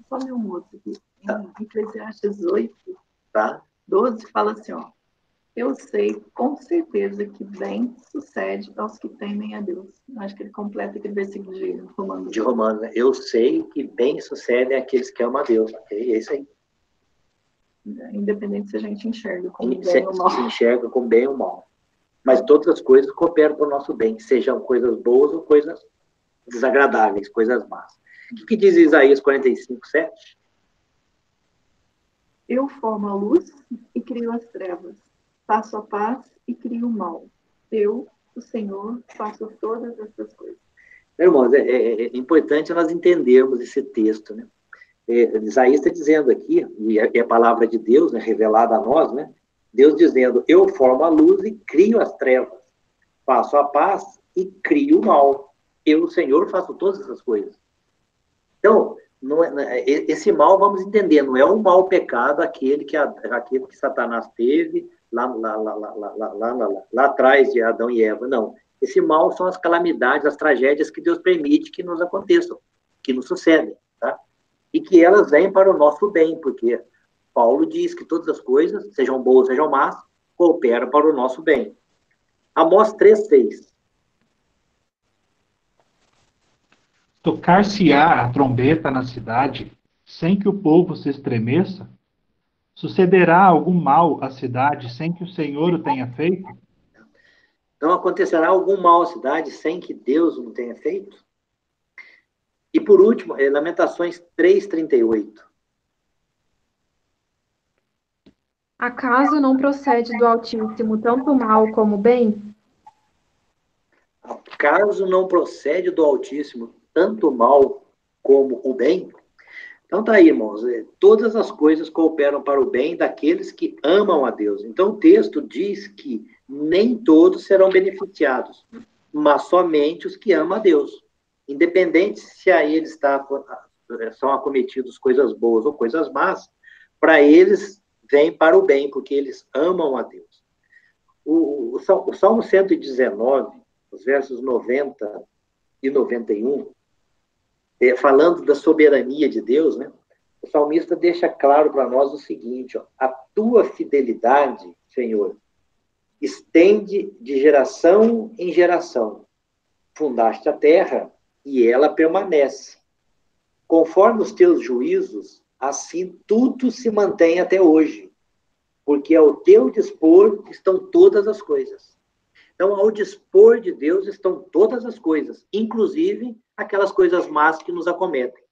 Só ler um outro aqui. Em Eclesiastes 8, tá? 12, fala assim, ó. Eu sei com certeza que bem sucede aos que temem a Deus. Acho que ele completa aquele versículo de Romanos. De Romanos, né? Eu sei que bem sucede àqueles que amam a Deus. É isso aí. Independente se a gente enxerga como bem ou mal. Se enxerga como bem ou mal. Mas todas as coisas cooperam para o nosso bem, sejam coisas boas ou coisas desagradáveis, coisas más. O que diz Isaías 45, 7? Eu formo a luz e crio as trevas. Faço a paz e crio o mal. Eu, o Senhor, faço todas essas coisas. Irmãos, é importante nós entendermos esse texto, né? Isaías está dizendo aqui, e é a palavra de Deus, né, revelada a nós, né? Deus dizendo, eu formo a luz e crio as trevas. Faço a paz e crio o mal. Eu, o Senhor, faço todas essas coisas. Então, esse mal, vamos entender, não é um mau pecado aquele que Satanás teve lá atrás de Adão e Eva, não. Esse mal são as calamidades, as tragédias que Deus permite que nos aconteçam, que nos sucedem, tá? E que elas vêm para o nosso bem, porque Paulo diz que todas as coisas, sejam boas, sejam más, cooperam para o nosso bem. Amós 3:6. Tocar-se-á a trombeta na cidade, sem que o povo se estremeça? Sucederá algum mal à cidade sem que o Senhor o tenha feito? Então acontecerá algum mal à cidade sem que Deus o tenha feito? E por último, Lamentações 3:38. Acaso não procede do Altíssimo tanto mal como bem? Acaso não procede do Altíssimo tanto mal como o bem? Então tá aí, irmãos, todas as coisas cooperam para o bem daqueles que amam a Deus. Então o texto diz que nem todos serão beneficiados, mas somente os que amam a Deus. Independente se a eles são acometidos coisas boas ou coisas más, para eles vem para o bem, porque eles amam a Deus. O Salmo 119, os versos 90 e 91, falando da soberania de Deus, né? O salmista deixa claro para nós o seguinte, ó, a tua fidelidade, Senhor, estende de geração em geração. Fundaste a terra e ela permanece. Conforme os teus juízos, assim tudo se mantém até hoje, porque ao teu dispor estão todas as coisas. Então, ao dispor de Deus estão todas as coisas, inclusive aquelas coisas más que nos acometem.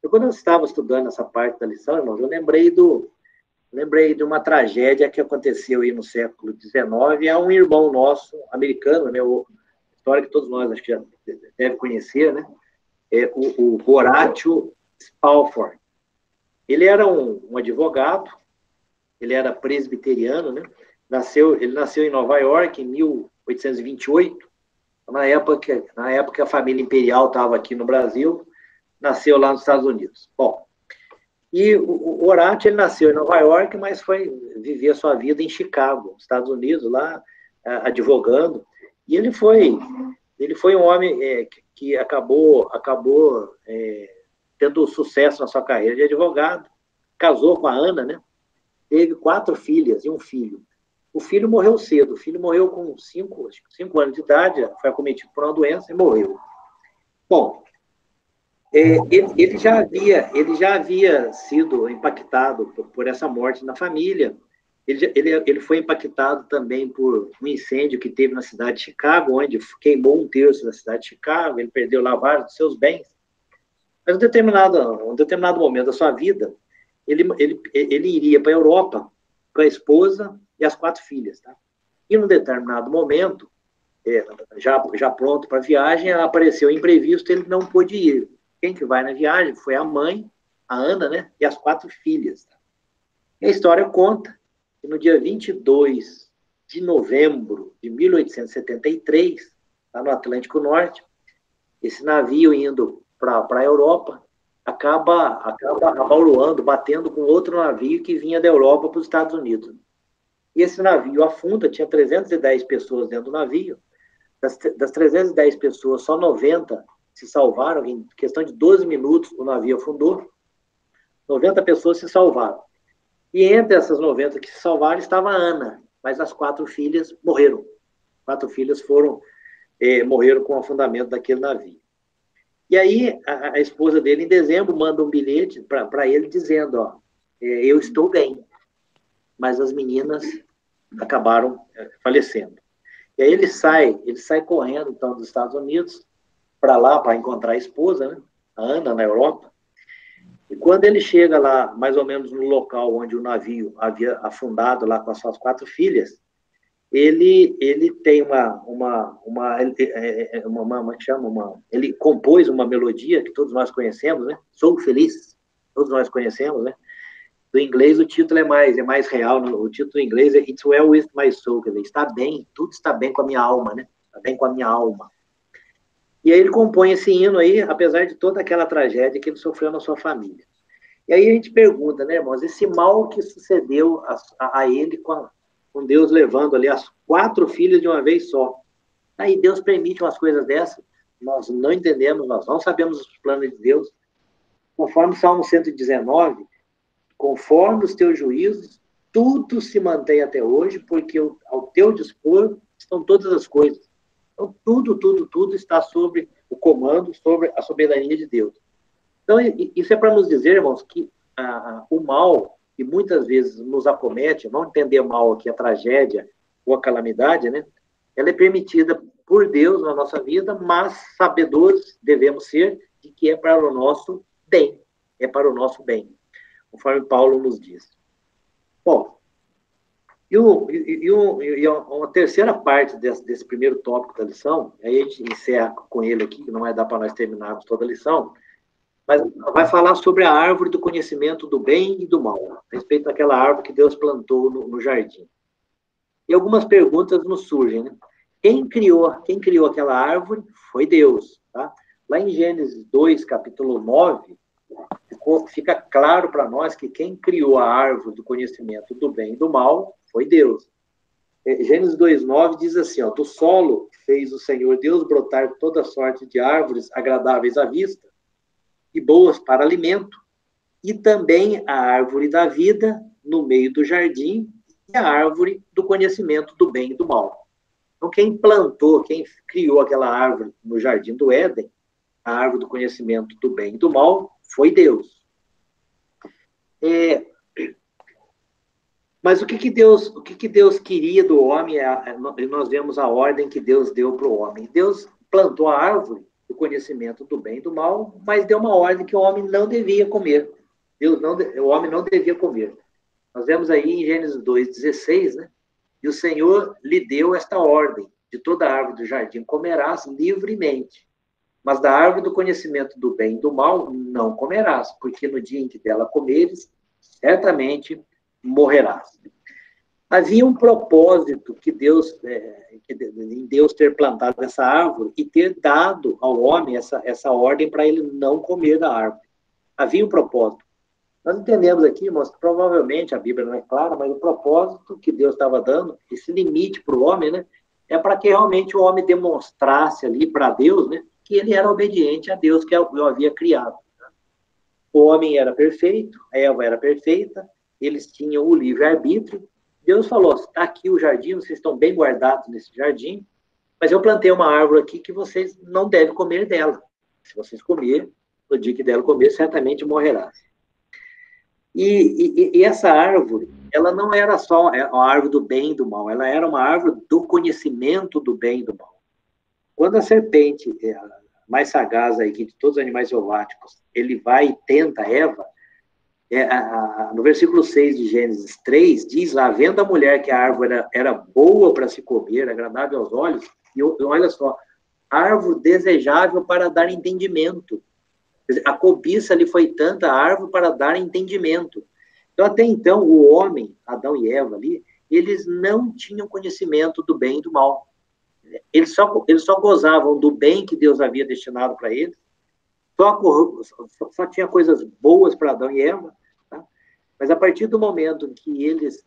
Quando eu estava estudando essa parte da lição, irmãos, eu lembrei de uma tragédia que aconteceu aí no século XIX, a um irmão nosso, americano, né, história que todos nós acho que já devem conhecer, né? O Horatio Spafford. Ele era um advogado, ele era presbiteriano, né? Ele nasceu em Nova York em 1828, na época a família imperial estava aqui no Brasil, nasceu lá nos Estados Unidos. Bom, e o Horatio, ele nasceu em Nova York, mas foi viver a sua vida em Chicago, nos Estados Unidos, lá advogando, e ele foi um homem que acabou tendo sucesso na sua carreira de advogado, casou com a Ana, né? Teve 4 filhas e um filho. O filho morreu cedo, o filho morreu com 5 anos de idade, foi acometido por uma doença e morreu. Bom, ele já havia sido impactado por essa morte na família. Ele foi impactado também por um incêndio que teve na cidade de Chicago, onde queimou 1/3 da cidade de Chicago, ele perdeu lá vários dos seus bens. Mas em um determinado momento da sua vida, ele iria para a Europa com a esposa e as 4 filhas, tá? E num determinado momento, já pronto para a viagem, apareceu um imprevisto, ele não pôde ir. Quem que vai na viagem foi a mãe, a Ana, né? E as 4 filhas. Tá? E a história conta que no dia 22 de novembro de 1873, lá no Atlântico Norte, esse navio indo para a Europa, acaba abauluando, batendo com outro navio que vinha da Europa para os Estados Unidos. E esse navio afunda, tinha 310 pessoas dentro do navio. Das 310 pessoas, só 90 se salvaram. Em questão de 12 minutos, o navio afundou. 90 pessoas se salvaram. E entre essas 90 que se salvaram estava a Ana, mas as 4 filhas morreram. 4 filhas morreram com o afundamento daquele navio. E aí, a esposa dele, em dezembro, manda um bilhete para ele dizendo, eu estou bem, mas as meninas acabaram falecendo. E aí ele sai correndo, então, dos Estados Unidos, para lá, para encontrar a esposa, né? A Ana, na Europa. E quando ele chega lá, mais ou menos no local onde o navio havia afundado, lá com as suas 4 filhas, ele tem ele compôs uma melodia que todos nós conhecemos, né? Sou feliz, todos nós conhecemos, né? Do inglês o título é mais real, o título em inglês é It's Well With My Soul, quer dizer, está bem, tudo está bem com a minha alma, né? Está bem com a minha alma. E aí ele compõe esse hino aí, apesar de toda aquela tragédia que ele sofreu na sua família. E aí a gente pergunta, né, irmãos, esse mal que sucedeu a ele com Deus levando ali as 4 filhas de uma vez só. Aí Deus permite umas coisas dessas, nós não entendemos, nós não sabemos os planos de Deus. Conforme o Salmo 119, conforme os teus juízos, tudo se mantém até hoje, porque ao teu dispor estão todas as coisas. Então, tudo está sobre o comando, sobre a soberania de Deus. Então, isso é para nos dizer, irmãos, que o mal, que muitas vezes nos acomete, não entender mal aqui a tragédia ou a calamidade, né? Ela é permitida por Deus na nossa vida, mas sabedores devemos ser de que é para o nosso bem. É para o nosso bem, conforme Paulo nos diz. Bom, e uma terceira parte desse primeiro tópico da lição, aí a gente encerra com ele aqui, que não vai dar para nós terminarmos toda a lição, mas vai falar sobre a árvore do conhecimento do bem e do mal, a respeito daquela árvore que Deus plantou no jardim. E algumas perguntas nos surgem, né? Quem criou aquela árvore foi Deus, tá? Lá em Gênesis 2, capítulo 9, fica claro para nós que quem criou a árvore do conhecimento do bem e do mal foi Deus. Gênesis 2:9 diz assim, do solo fez o Senhor Deus brotar toda sorte de árvores agradáveis à vista e boas para alimento, e também a árvore da vida no meio do jardim e a árvore do conhecimento do bem e do mal. Então, quem criou aquela árvore no jardim do Éden, a árvore do conhecimento do bem e do mal, foi Deus. Mas o que Deus queria do homem? Nós vemos a ordem que Deus deu para o homem. Deus plantou a árvore do conhecimento do bem e do mal, mas deu uma ordem que o homem não devia comer. O homem não devia comer. Nós vemos aí em Gênesis 2:16, né? E o Senhor lhe deu esta ordem: de toda árvore do jardim comerás livremente, mas da árvore do conhecimento do bem e do mal não comerás, porque no dia em que dela comeres, certamente morrerás. Havia um propósito que Deus, em Deus ter plantado essa árvore e ter dado ao homem essa ordem para ele não comer da árvore. Havia um propósito. Nós entendemos aqui, irmãos, que provavelmente a Bíblia não é clara, mas o propósito que Deus estava dando, esse limite para o homem, né, é para que realmente o homem demonstrasse ali para Deus, né, que ele era obediente a Deus que o havia criado. O homem era perfeito, a Eva era perfeita, eles tinham o livre-arbítrio. Deus falou, está aqui o jardim, vocês estão bem guardados nesse jardim, mas eu plantei uma árvore aqui que vocês não devem comer dela. Se vocês comerem, no dia que dela comer, certamente morrerá. E essa árvore, ela não era só a árvore do bem e do mal, ela era uma árvore do conhecimento do bem e do mal. Quando a serpente, mais sagaz aí que de todos os animais selváticos, ele vai e tenta Eva, no versículo 6 de Gênesis 3, diz lá, vendo a mulher que a árvore era boa para se comer, agradável aos olhos, e olha só, árvore desejável para dar entendimento. A cobiça ali foi tanta árvore para dar entendimento. Então, até então, o homem, Adão e Eva ali, eles não tinham conhecimento do bem e do mal. Eles só gozavam do bem que Deus havia destinado para eles, só tinha coisas boas para Adão e Eva, tá? Mas a partir do momento que eles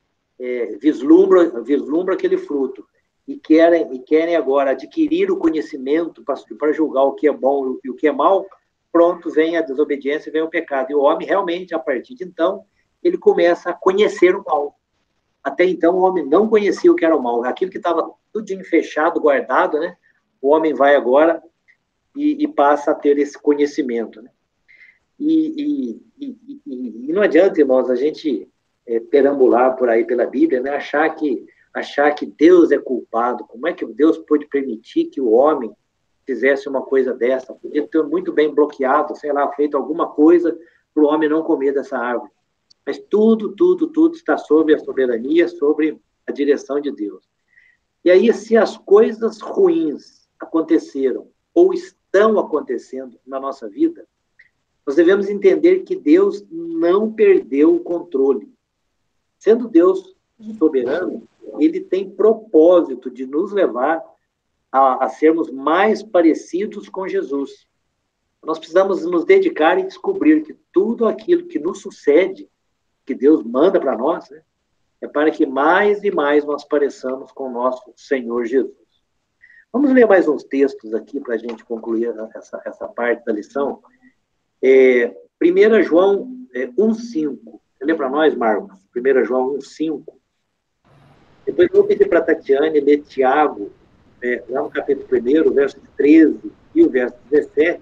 vislumbram aquele fruto e querem agora adquirir o conhecimento para julgar o que é bom e o que é mal, pronto, vem a desobediência, vem o pecado. E o homem, realmente, a partir de então, ele começa a conhecer o mal. Até então, o homem não conhecia o que era o mal. Aquilo que estava tudo fechado, guardado, né? O homem vai agora e passa a ter esse conhecimento, né? E não adianta, irmãos, a gente perambular por aí pela Bíblia, né? Achar que Deus é culpado. Como é que Deus pôde permitir que o homem fizesse uma coisa dessa? Podia ter muito bem bloqueado, sei lá, feito alguma coisa para o homem não comer dessa árvore. Mas tudo está sob a soberania, sobre a direção de Deus. E aí, se as coisas ruins aconteceram ou estão acontecendo na nossa vida, nós devemos entender que Deus não perdeu o controle. Sendo Deus soberano, ele tem propósito de nos levar a sermos mais parecidos com Jesus. Nós precisamos nos dedicar e descobrir que tudo aquilo que nos sucede, que Deus manda para nós, né, é para que mais e mais nós pareçamos com o nosso Senhor Jesus. Vamos ler mais uns textos aqui para a gente concluir essa parte da lição. 1 João 1,5. Você lê para nós, Marcos? 1 João 1,5. Depois eu vou pedir para a Tatiane ler Tiago, lá no capítulo 1, verso 13 e o verso 17.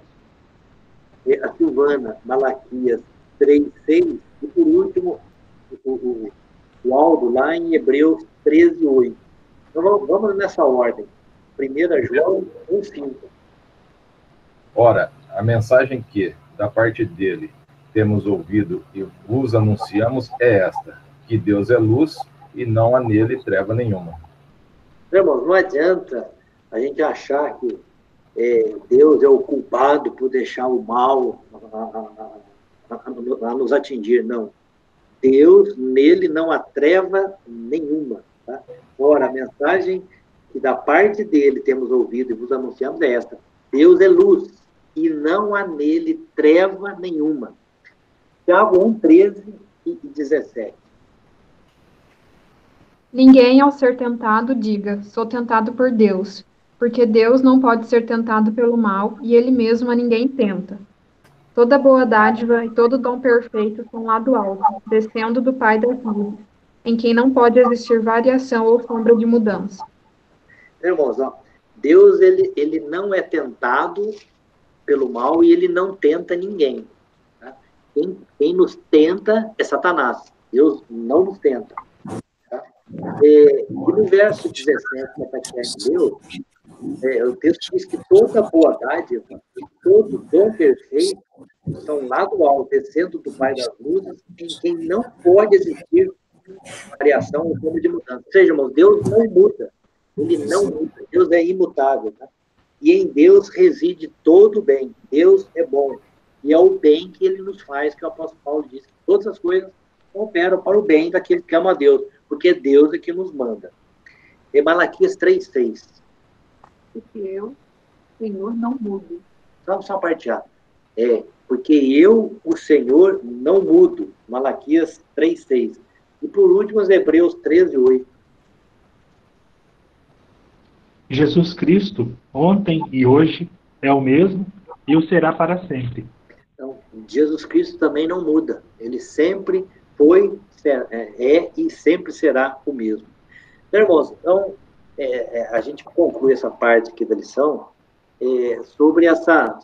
A Silvana, Malaquias 3,6. E, por último, o Aldo, lá em Hebreus 13,8. Então, vamos nessa ordem. 1 João 1,5. Ora, a mensagem que, da parte dele, temos ouvido e vos anunciamos é esta, que Deus é luz e não há nele treva nenhuma. Irmãos, não adianta a gente achar que Deus é o culpado por deixar o mal a nos atingir, não. Deus, nele não há treva nenhuma. Tá? Ora, a mensagem que da parte dele temos ouvido e vos anunciamos é esta: Deus é luz e não há nele treva nenhuma. Tiago 1:13 e 17. Ninguém, ao ser tentado, diga, sou tentado por Deus, porque Deus não pode ser tentado pelo mal, e ele mesmo a ninguém tenta. Toda boa dádiva e todo dom perfeito são lá do alto, descendo do Pai das luzes, em quem não pode existir variação ou sombra de mudança. Irmãos, Deus ele não é tentado pelo mal e ele não tenta ninguém. Tá? Quem nos tenta é Satanás. Deus não nos tenta. Tá? E no verso 17, que a Tatiana leu, o texto diz que toda boa dádiva e todo dom perfeito são lá do alto, descendo do Pai das luzes, em quem não pode existir variação ou sombra de mudança. Ou seja, irmãos, Deus não muda. Ele não muda. Deus é imutável. Tá? E em Deus reside todo o bem. Deus é bom. E é o bem que ele nos faz, que o apóstolo Paulo diz, que todas as coisas operam para o bem daqueles que amam a Deus. porque Deus é que nos manda. Em Malaquias 3:6. Porque eu, Senhor, não mudo. Vamos só partilhar. Porque eu, o Senhor, não mudo. Malaquias 3:6. E por último, os Hebreus 13:8. Jesus Cristo, ontem e hoje, é o mesmo e o será para sempre. Então, Jesus Cristo também não muda. Ele sempre foi, e sempre será o mesmo. Então, irmãos, a gente conclui essa parte aqui da lição sobre essa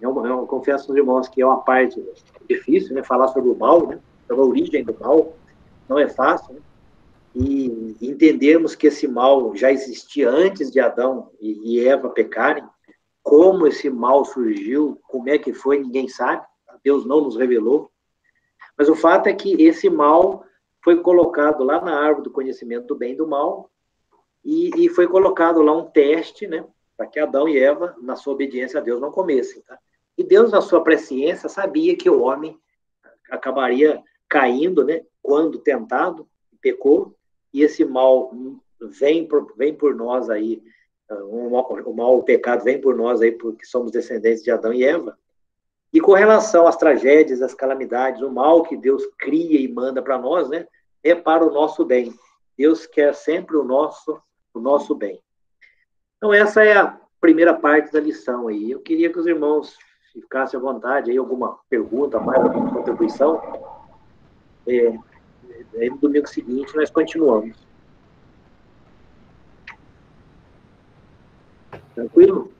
eu confesso aos irmãos que é uma parte difícil, né, falar sobre o mal, né, sobre a origem do mal, não é fácil, né, e entendermos que esse mal já existia antes de Adão e Eva pecarem, como esse mal surgiu, como é que foi, ninguém sabe, Deus não nos revelou, mas o fato é que esse mal foi colocado lá na árvore do conhecimento do bem e do mal, e foi colocado lá um teste, né, para que Adão e Eva, na sua obediência a Deus, não comessem. Tá? E Deus, na sua presciência, sabia que o homem acabaria caindo, né, quando tentado, pecou, e esse mal vem por nós aí, o pecado vem por nós aí, porque somos descendentes de Adão e Eva. E com relação às tragédias, às calamidades, o mal que Deus cria e manda para nós, né, é para o nosso bem. Deus quer sempre o nosso bem. Então, essa é a primeira parte da lição aí. Eu queria que os irmãos ficassem à vontade, aí alguma pergunta, mais alguma contribuição. Aí no domingo seguinte nós continuamos. Tranquilo?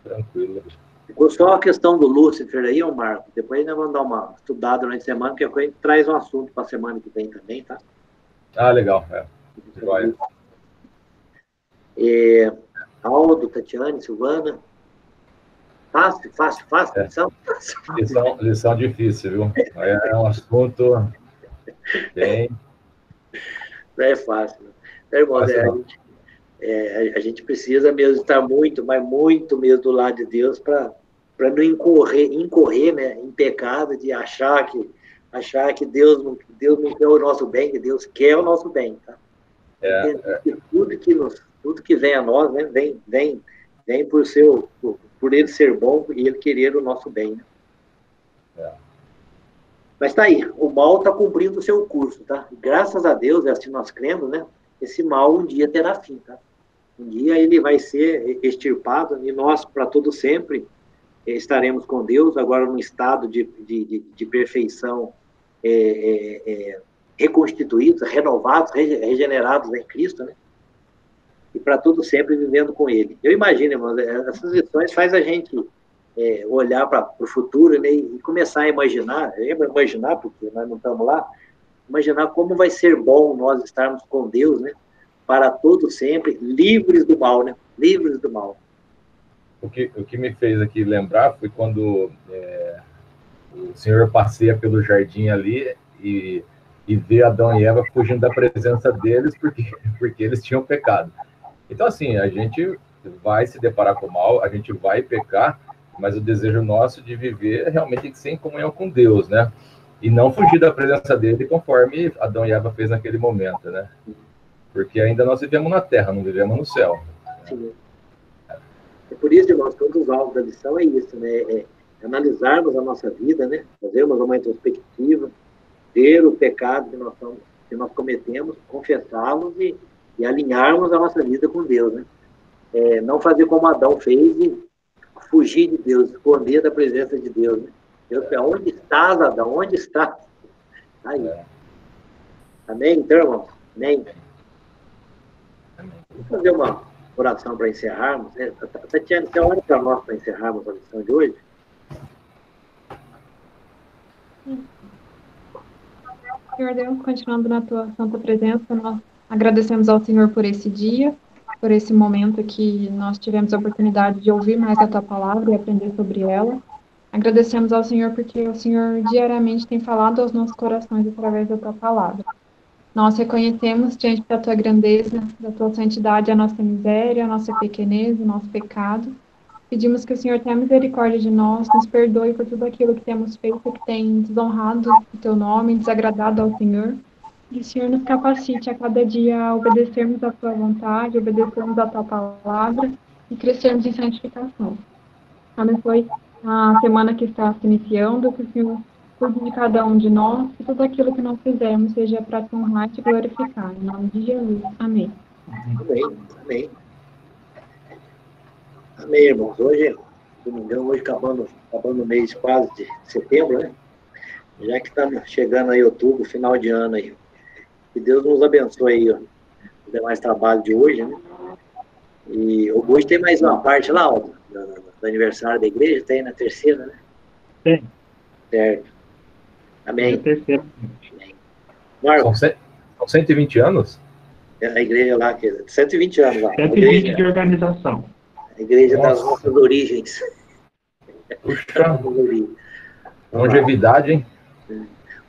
Tranquilo. Ficou só a questão do Lúcifer aí, Marco. Depois nós vamos dar uma estudada durante a semana, porque a gente traz um assunto para a semana que vem também, tá? Ah, legal. Vai. Aldo, Tatiane, Silvana. Fácil. Lição difícil, viu? É um assunto bem... Não é fácil. Irmãos, a gente precisa mesmo estar muito, mas muito mesmo do lado de Deus para não incorrer, né, em pecado, de achar que Deus não quer o nosso bem, que Deus quer o nosso bem, tá? Que tudo que vem a nós, né, vem por ele ser bom e ele querer o nosso bem, né? Mas tá aí, o mal está cumprindo o seu curso, tá? Graças a Deus, é assim nós cremos, né? Esse mal um dia terá fim, tá? Um dia ele vai ser extirpado e nós, para todo sempre, estaremos com Deus, agora num estado de perfeição, reconstituídos, renovados, regenerados em Cristo, né? E para todo sempre vivendo com Ele. Eu imagino, irmãos, essas lições faz a gente olhar para o futuro, né, e começar a imaginar, porque nós não estamos lá, imaginar como vai ser bom nós estarmos com Deus, né, para todo sempre, livres do mal, né, livres do mal. O que me fez aqui lembrar foi quando o Senhor passeia pelo jardim ali e vê Adão e Eva fugindo da presença deles porque eles tinham pecado. Então, assim, a gente vai se deparar com o mal, a gente vai pecar, mas o desejo nosso de viver realmente tem que ser em comunhão com Deus, né? E não fugir da presença dele conforme Adão e Eva fez naquele momento, né? Porque ainda nós vivemos na terra, não vivemos no céu. Sim. É por isso, irmãos, que um dos alvos da lição é isso, né? Analisarmos a nossa vida, né? Fazermos uma introspectiva, ver o pecado que nós cometemos, confessá-los e alinharmos a nossa vida com Deus, né? Não fazer como Adão fez e fugir de Deus, esconder da presença de Deus, né? Deus, onde estás, Adão? Onde estás? Aí. Amém, então, irmãos? Amém? Vamos fazer uma oração para encerrarmos. Tatiana, você ora para nós para encerrarmos a lição de hoje? Senhor Deus, continuando na tua santa presença, nós agradecemos ao Senhor por esse dia, por esse momento que nós tivemos a oportunidade de ouvir mais a tua palavra e aprender sobre ela. Agradecemos ao Senhor porque o Senhor diariamente tem falado aos nossos corações através da tua palavra. Nós reconhecemos diante da tua grandeza, da tua santidade, a nossa miséria, a nossa pequenez, o nosso pecado. Pedimos que o Senhor tenha misericórdia de nós, nos perdoe por tudo aquilo que temos feito que tem desonrado o teu nome, desagradado ao Senhor. Que o Senhor nos capacite a cada dia a obedecermos a Sua vontade, obedecermos a Tua palavra e crescermos em santificação. Abençoe a semana que está se iniciando, que o Senhor cuide de cada um de nós, que tudo aquilo que nós fizermos seja para te honrar e te glorificar. Em nome de Jesus. Amém. Amém, amém. Amém, irmãos. Hoje, domingão, hoje acabando o mês quase de setembro, né? Já que estamos chegando aí outubro, final de ano aí. Que Deus nos abençoe aí, ó, o demais trabalho de hoje, né? E hoje tem mais uma parte lá, ó, do aniversário da igreja, tem na terceira, né? Tem. Certo. É a Amém. terceira. Marcos, São 120 anos? a igreja lá, que 120 anos lá. 120 de organização. A igreja das Nossa. nossas origens. Puxa, longevidade, hein?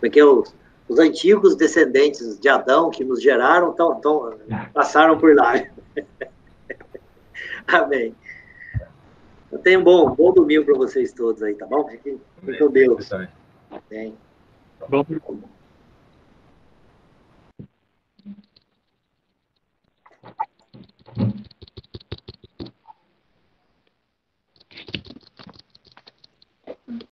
Porque os antigos descendentes de Adão que nos geraram passaram por lá. Amém. Então, tenham um bom domingo para vocês todos aí, tá bom? Fiquem com Deus. Amém. Amém. Bom,